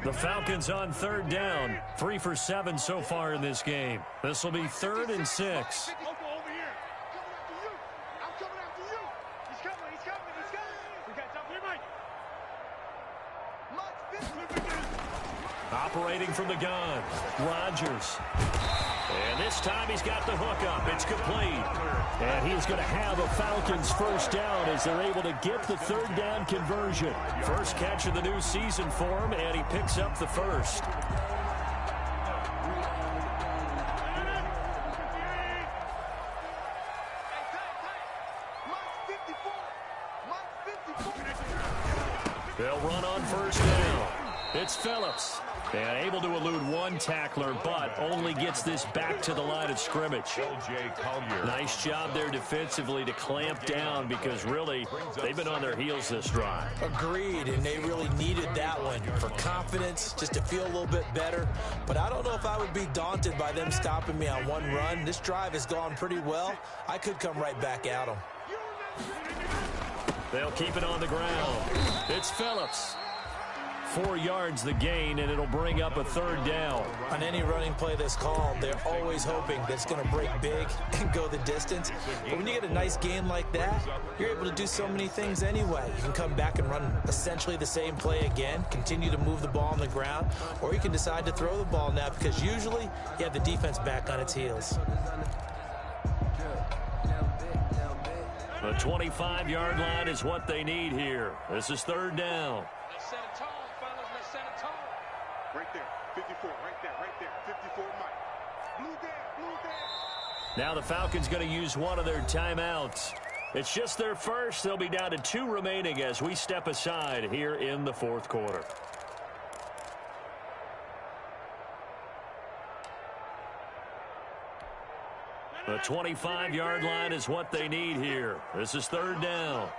The Falcons on 3rd down. 3 for 7 so far in this game. This will be 3rd and 6. Operating from the gun, Rodgers. And this time he's got the hook up. It's complete. And he's going to have a Falcons 1st down as they're able to get the 3rd down conversion. First catch of the new season for him, and he picks up the 1st. They'll run on 1st down. It's Phillips. And able to elude one tackler, but only gets this back to the line of scrimmage. Nice job there defensively to clamp down because really they've been on their heels this drive. Agreed, and they really needed that one for confidence, just to feel a little bit better. But I don't know if I would be daunted by them stopping me on one run. This drive has gone pretty well. I could come right back at them. They'll keep it on the ground. It's Phillips. 4 yards the gain, and it'll bring up a 3rd down. On any running play that's called, they're always hoping that it's going to break big and go the distance. But when you get a nice gain like that, you're able to do so many things anyway. You can come back and run essentially the same play again, continue to move the ball on the ground, or you can decide to throw the ball now because usually you have the defense back on its heels. The 25-yard line is what they need here. This is 3rd down. Right there, 54, right there, 54, Mike. Blue down. Now the Falcons going to use one of their timeouts. It's just their first. They'll be down to 2 remaining as we step aside here in the fourth quarter. The 25-yard line is what they need here. This is third down.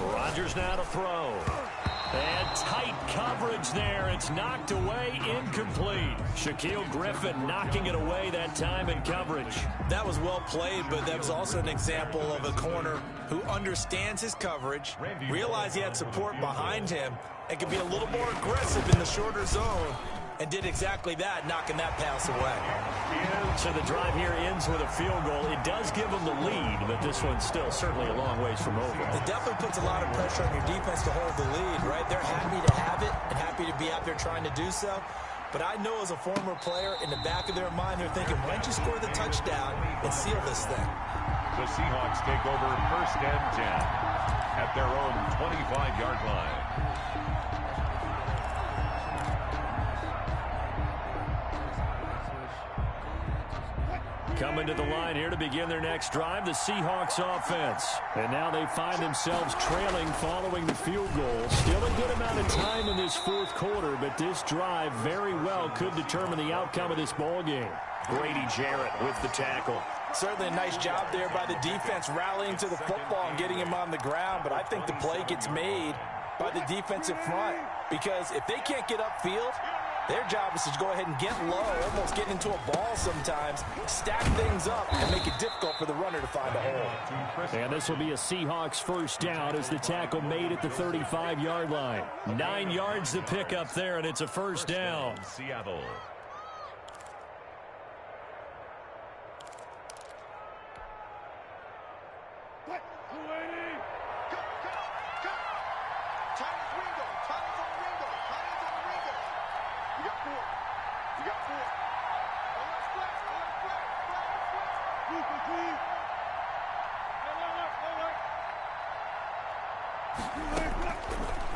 Rodgers now to throw. And tight coverage there. It's knocked away, incomplete. Shaquille Griffin knocking it away that time in coverage. That was well played, but that was also an example of a corner who understands his coverage, realized he had support behind him, and could be a little more aggressive in the shorter zone, and did exactly that, knocking that pass away. So the drive here ends with a field goal. It does give them the lead, but this one's still certainly a long ways from over. It definitely puts a lot of pressure on your defense to hold the lead, right? They're happy to have it and happy to be out there trying to do so. But I know as a former player, in the back of their mind, they're thinking, why don't you score the touchdown and seal this thing? The Seahawks take over first and 10 at their own 25-yard line. Coming to the line here to begin their next drive, the Seahawks offense. And now they find themselves trailing following the field goal. Still a good amount of time in this fourth quarter, but this drive very well could determine the outcome of this ball game. Grady Jarrett with the tackle. Certainly a nice job there by the defense rallying to the football and getting him on the ground, but I think the play gets made by the defensive front because if they can't get upfield, their job is to go ahead and get low, almost get into a ball sometimes, stack things up, and make it difficult for the runner to find a hole. And this will be a Seahawks first down as the tackle made at the 35-yard line. 9 yards to pick up there, and it's a first down. Seattle.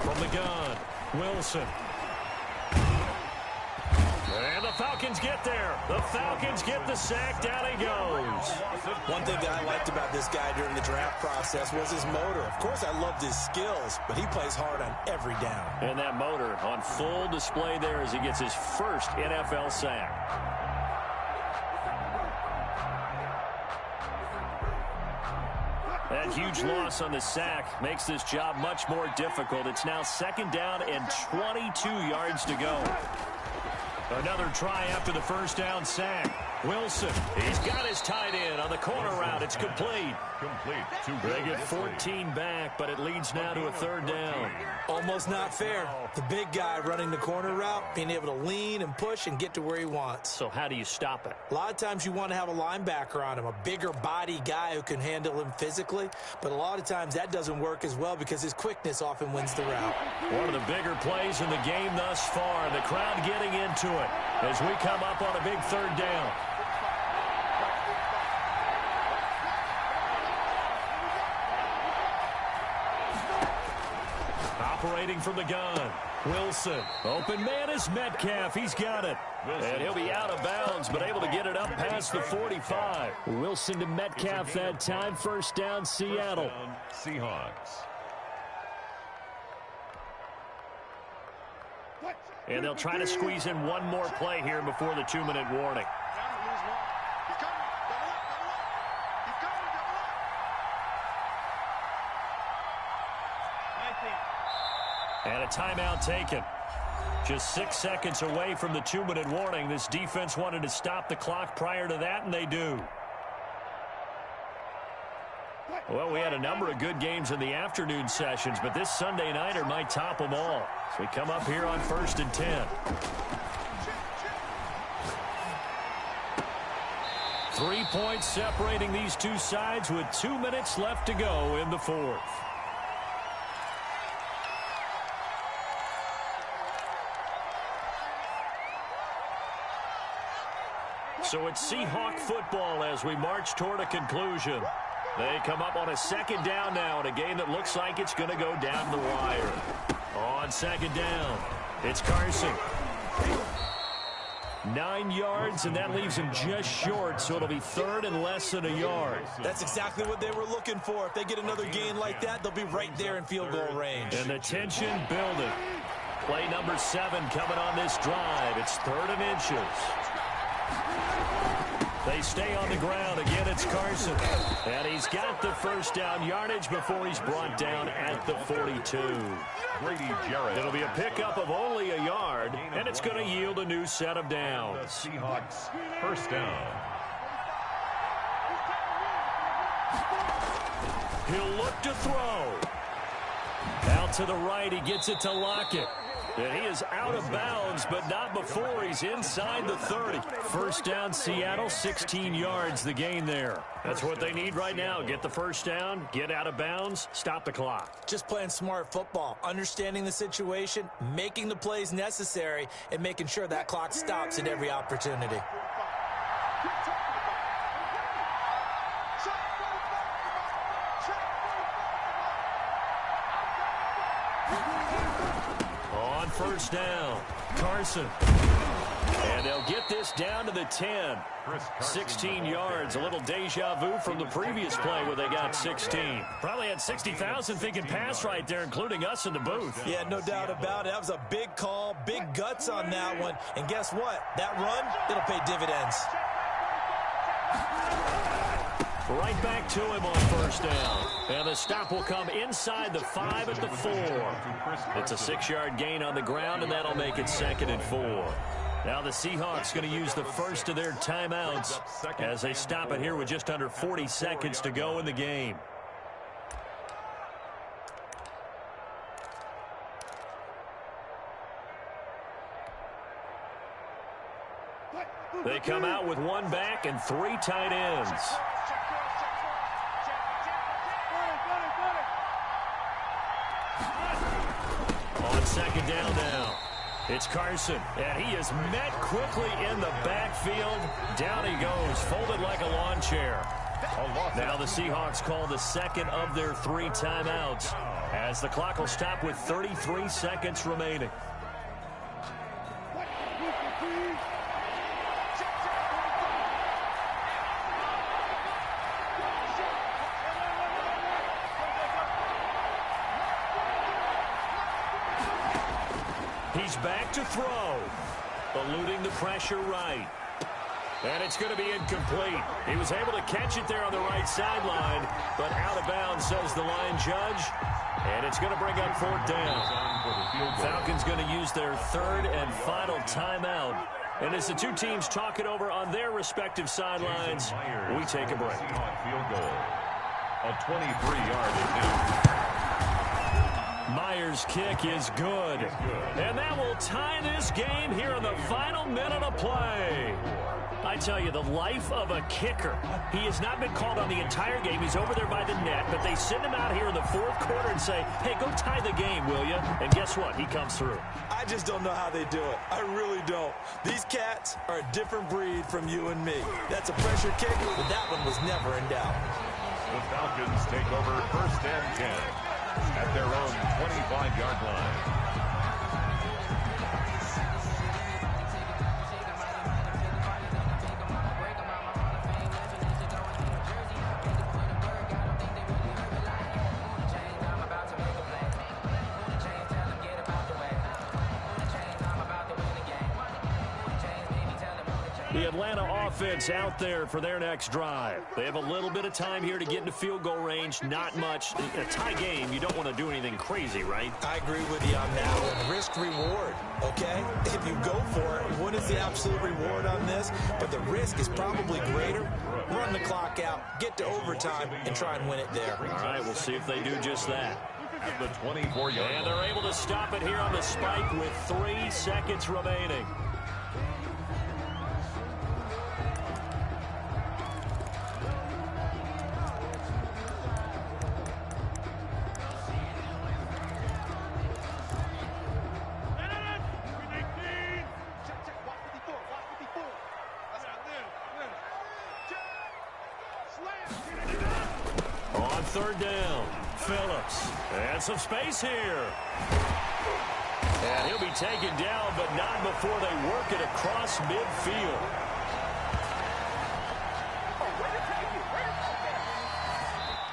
From the gun, Wilson. And the Falcons get there. The Falcons get the sack. Down he goes. One thing that I liked about this guy during the draft process was his motor. Of course, I loved his skills, but he plays hard on every down. And that motor on full display there as he gets his first NFL sack. That huge loss on the sack makes this job much more difficult. It's now second down and 22 yards to go. Another try after the first down sack. Wilson, he's got his tight end on the corner route. It's complete. They get 14 back, but it leads now to a third down. Almost not fair. The big guy running the corner route, being able to lean and push and get to where he wants. So how do you stop it? A lot of times you want to have a linebacker on him, a bigger body guy who can handle him physically, but a lot of times that doesn't work as well because his quickness often wins the route. One of the bigger plays in the game thus far, and the crowd getting into it as we come up on a big third down. Operating from the gun, Wilson. Open man is Metcalf. He's got it. And he'll be out of bounds, but able to get it up past the 45. Wilson to Metcalf that time. First down, Seattle. Seahawks. And they'll try to squeeze in one more play here before the 2-minute warning. And a timeout taken. Just 6 seconds away from the 2-minute warning. This defense wanted to stop the clock prior to that, and they do. Well, we had a number of good games in the afternoon sessions, but this Sunday nighter might top them all. So we come up here on 1st and 10. 3 points separating these two sides with 2 minutes left to go in the fourth. So it's Seahawk football as we march toward a conclusion. They come up on a second down now in a game that looks like it's going to go down the wire. On second down, it's Carson. 9 yards, and that leaves him just short, so it'll be third and less than a yard. That's exactly what they were looking for. If they get another gain like that, they'll be right there in field goal range. And the tension building. Play number 7 coming on this drive. It's 3rd and inches. They stay on the ground. Again, it's Carson. And he's got the first down yardage before he's brought down at the 42. Grady Jarrett. It'll be a pickup of only a yard, and it's going to yield a new set of downs. The Seahawks first down. He'll look to throw. Out to the right, he gets it to Lockett. And he is out of bounds, but not before he's inside the 30. First down, Seattle, 16 yards the gain there. That's what they need right now. Get the first down, get out of bounds, stop the clock. Just playing smart football, understanding the situation, making the plays necessary, and making sure that clock stops at every opportunity. First down, Carson. And they'll get this down to the 10. 16 yards, a little deja vu from the previous play where they got 16. Probably had 60,000 thinking pass right there, including us in the booth. Yeah, no doubt about it. That was a big call, big guts on that one. And guess what? That run, it'll pay dividends. Right back to him on first down. And the stop will come inside the 5 at the 4. It's a 6-yard gain on the ground, and that'll make it 2nd and 4. Now the Seahawks going to use the first of their timeouts as they stop it here with just under 40 seconds to go in the game. They come out with 1 back and 3 tight ends. On second down now, it's Carson, and he is met quickly in the backfield. Down he goes, folded like a lawn chair. Now the Seahawks call the second of their 3 timeouts as the clock will stop with 33 seconds remaining. He's back to throw, eluding the pressure right. And it's going to be incomplete. He was able to catch it there on the right sideline, but out of bounds, says the line judge. And it's going to bring up 4th down. Falcons going to use their 3rd and final timeout. And as the two teams talk it over on their respective sidelines, we take a break. Field goal. A 23-yard attempt. Myers' kick is good. And that will tie this game here in the final minute of play. I tell you, the life of a kicker. He has not been called on the entire game. He's over there by the net, but they send him out here in the 4th quarter and say, hey, go tie the game, will you? And guess what? He comes through. I just don't know how they do it. I really don't. These cats are a different breed from you and me. That's a pressure kick, but that one was never in doubt. The Falcons take over 1st and 10 at their own 25-yard line. The Atlanta offense out there for their next drive. They have a little bit of time here to get into field goal range. Not much. In a tie game, you don't want to do anything crazy, right? I agree with you on that one. Risk-reward, okay? If you go for it, what is the absolute reward on this? But the risk is probably greater. Run the clock out, get to overtime, and try and win it there. All right, we'll see if they do just that. At the 24-yard And they're able to stop it here on the spike with 3 seconds remaining. On 3rd down, Phillips. And some space here. And he'll be taken down, but not before they work it across midfield.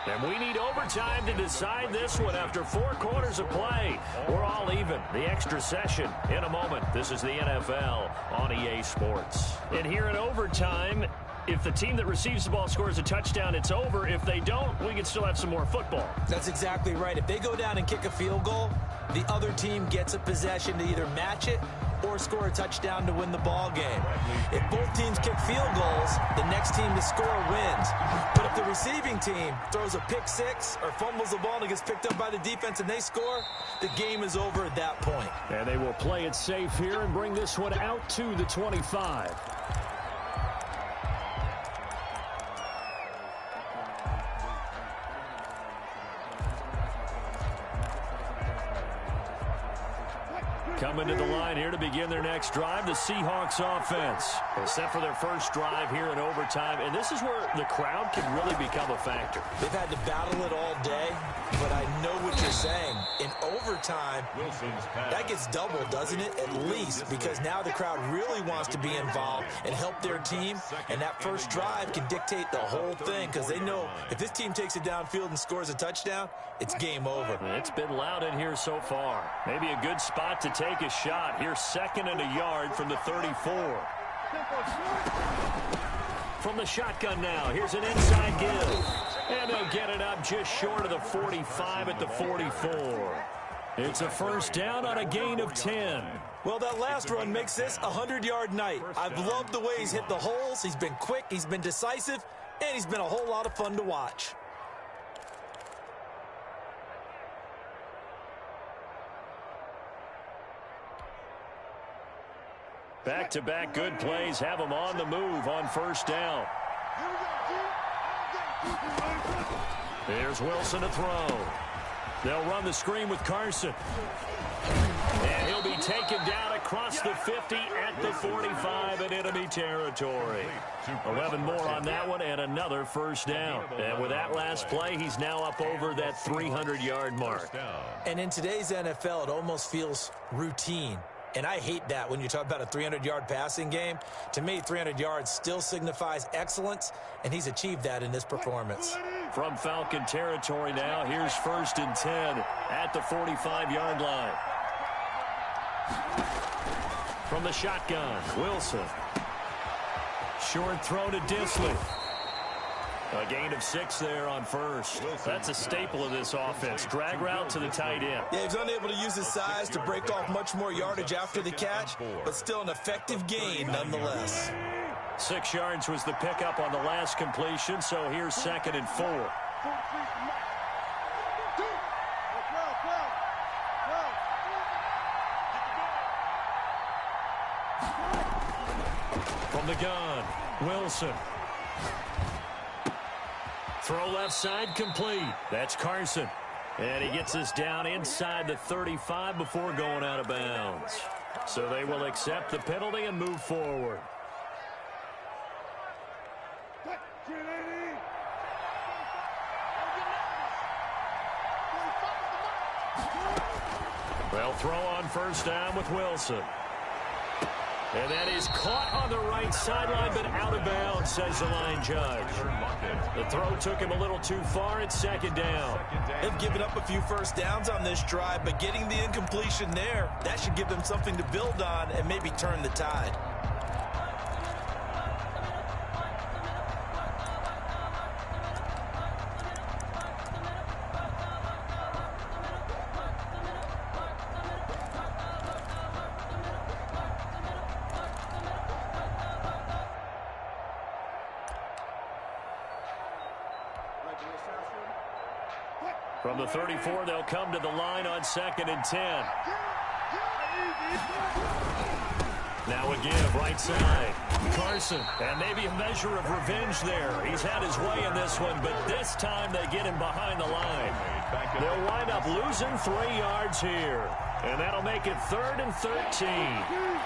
And we need overtime to decide this one after 4 quarters of play. We're all even. The extra session in a moment. This is the NFL on EA Sports. And here in overtime, if the team that receives the ball scores a touchdown, it's over. If they don't, we can still have some more football. That's exactly right. If they go down and kick a field goal, the other team gets a possession to either match it or score a touchdown to win the ball game. If both teams kick field goals, the next team to score wins. But if the receiving team throws a pick six or fumbles the ball and it gets picked up by the defense and they score, the game is over at that point. And they will play it safe here and bring this one out to the 25. Coming to the line here to begin their next drive, the Seahawks offense. They're set for their first drive here in overtime, and this is where the crowd can really become a factor. They've had to battle it all day, but I know what you're saying. In overtime, that gets doubled, doesn't it? At least, because now the crowd really wants to be involved and help their team, and that first drive can dictate the whole thing because they know if this team takes it downfield and scores a touchdown, it's game over. It's been loud in here so far. Maybe a good spot to take a shot. Here's 2nd and a yard from the 34. From the shotgun now, here's an inside give. And they'll get it up just short of the 45 at the 44. It's a first down on a gain of 10. Well, that last run makes this a 100-yard night. I've loved the way he's hit the holes. He's been quick, he's been decisive, and he's been a whole lot of fun to watch. Back-to-back good plays have them on the move on first down. There's Wilson to throw. They'll run the screen with Carson. And he'll be taken down across the 50 at the 45 in enemy territory. 11 more on that one and another first down. And with that last play, he's now up over that 300-yard mark. And in today's NFL, it almost feels routine. And I hate that when you talk about a 300-yard passing game. To me, 300 yards still signifies excellence, and he's achieved that in this performance. From Falcon territory now, here's 1st and 10 at the 45-yard line. From the shotgun, Wilson. Short throw to Disley. A gain of 6 there on first. That's a staple of this offense. Drag route to the tight end. Yeah, he's unable to use his size to break off much more yardage after the catch, but still an effective gain nonetheless. 6 yards was the pickup on the last completion, so here's 2nd and 4. From the gun, Wilson. Throw left side complete. That's Carson. And he gets us down inside the 35 before going out of bounds. So they will accept the penalty and move forward. They'll throw on first down with Wilson. And that is caught on the right sideline, but out of bounds, says the line judge. The throw took him a little too far. It's 2nd down. They've given up a few first downs on this drive, but getting the incompletion there, that should give them something to build on and maybe turn the tide. From the 34, they'll come to the line on 2nd and 10. Now a give, right side. Carson, and maybe a measure of revenge there. He's had his way in this one, but this time they get him behind the line. They'll wind up losing 3 yards here, and that'll make it 3rd and 13.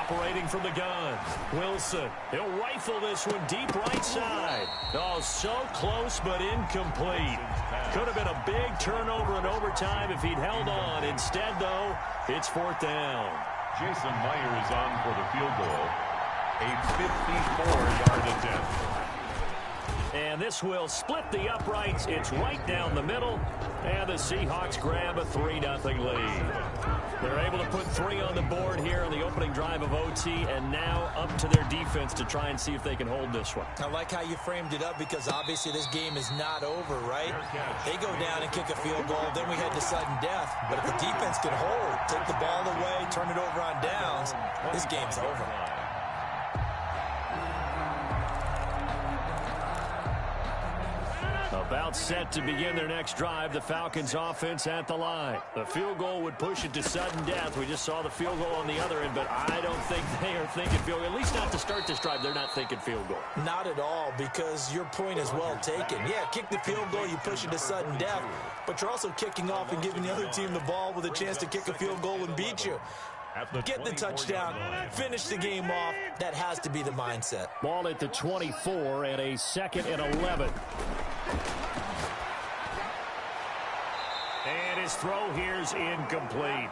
operating from the gun. Wilson, he'll rifle this one deep right side. Oh, so close but incomplete. Could have been a big turnover in overtime if he'd held on. Instead, though, it's fourth down. Jason Myers on for the field goal. A 54-yard attempt. And this will split the uprights. It's right down the middle. And the Seahawks grab a 3-0 lead. They're able to put 3 on the board here on the opening drive of OT, and now up to their defense to try and see if they can hold this one. I like how you framed it up, because obviously this game is not over, right? They go down and kick a field goal, then we head to sudden death. But if the defense can hold, take the ball away, turn it over on downs, this game's over. About set to begin their next drive, the Falcons offense at the line. The field goal would push it to sudden death. We just saw the field goal on the other end, but I don't think they are thinking field goal. At least not to start this drive. They're not thinking field goal. Not at all, because your point is well taken. Yeah, kick the field goal, you push it to sudden death, but you're also kicking off and giving the other team the ball with a chance to kick a field goal and beat you. Get the touchdown, finish the game off. That has to be the mindset. Ball at the 24 and a 2nd and 11. And his throw here's incomplete.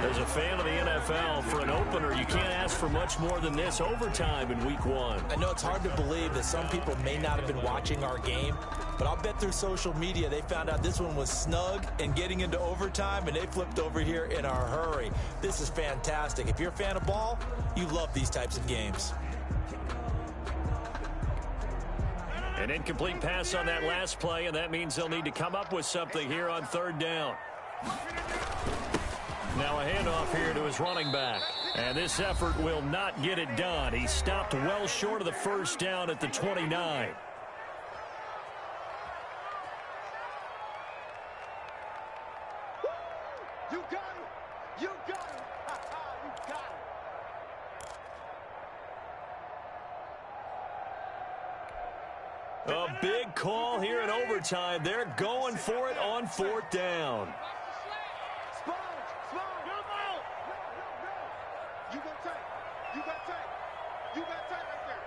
As a fan of the NFL, for an opener, you can't ask for much more than this. Overtime in week 1. I know it's hard to believe that some people may not have been watching our game, but I'll bet through social media they found out this one was snug and getting into overtime, and they flipped over here in a hurry. This is fantastic. If you're a fan of ball, you love these types of games. An incomplete pass on that last play, and that means they'll need to come up with something here on 3rd down. Now a handoff here to his running back. And this effort will not get it done. He stopped well short of the 1st down at the 29. You got him. You got him. You got him. A big call here in overtime. They're going for it on 4th down. You got tight. You got tight. You got tight right there.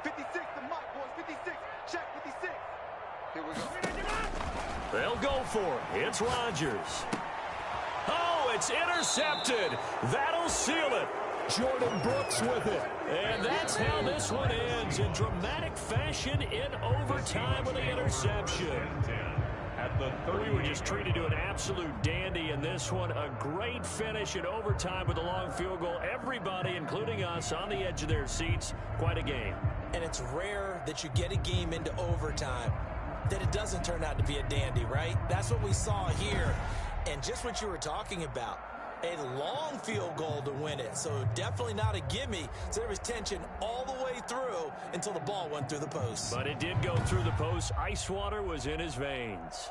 56, the mic, boys. 56. Check 56. Here we go. They'll go for it. It's Rodgers. Oh, it's intercepted. That'll seal it. Jordan Brooks with it. And that's how this one ends, in dramatic fashion in overtime with the interception. We were just treated to an absolute dandy in this one. A great finish in overtime with a long field goal. Everybody, including us, on the edge of their seats. Quite a game. And it's rare that you get a game into overtime that it doesn't turn out to be a dandy, right? That's what we saw here. And just what you were talking about. A long field goal to win it. So definitely not a gimme. So there was tension all the way through until the ball went through the post. But it did go through the post. Ice water was in his veins.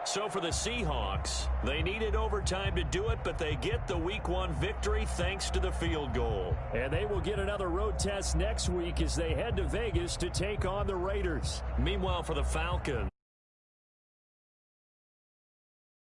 So for the Seahawks, they needed overtime to do it, but they get the Week 1 victory thanks to the field goal. And they will get another road test next week as they head to Vegas to take on the Raiders. Meanwhile, for the Falcons,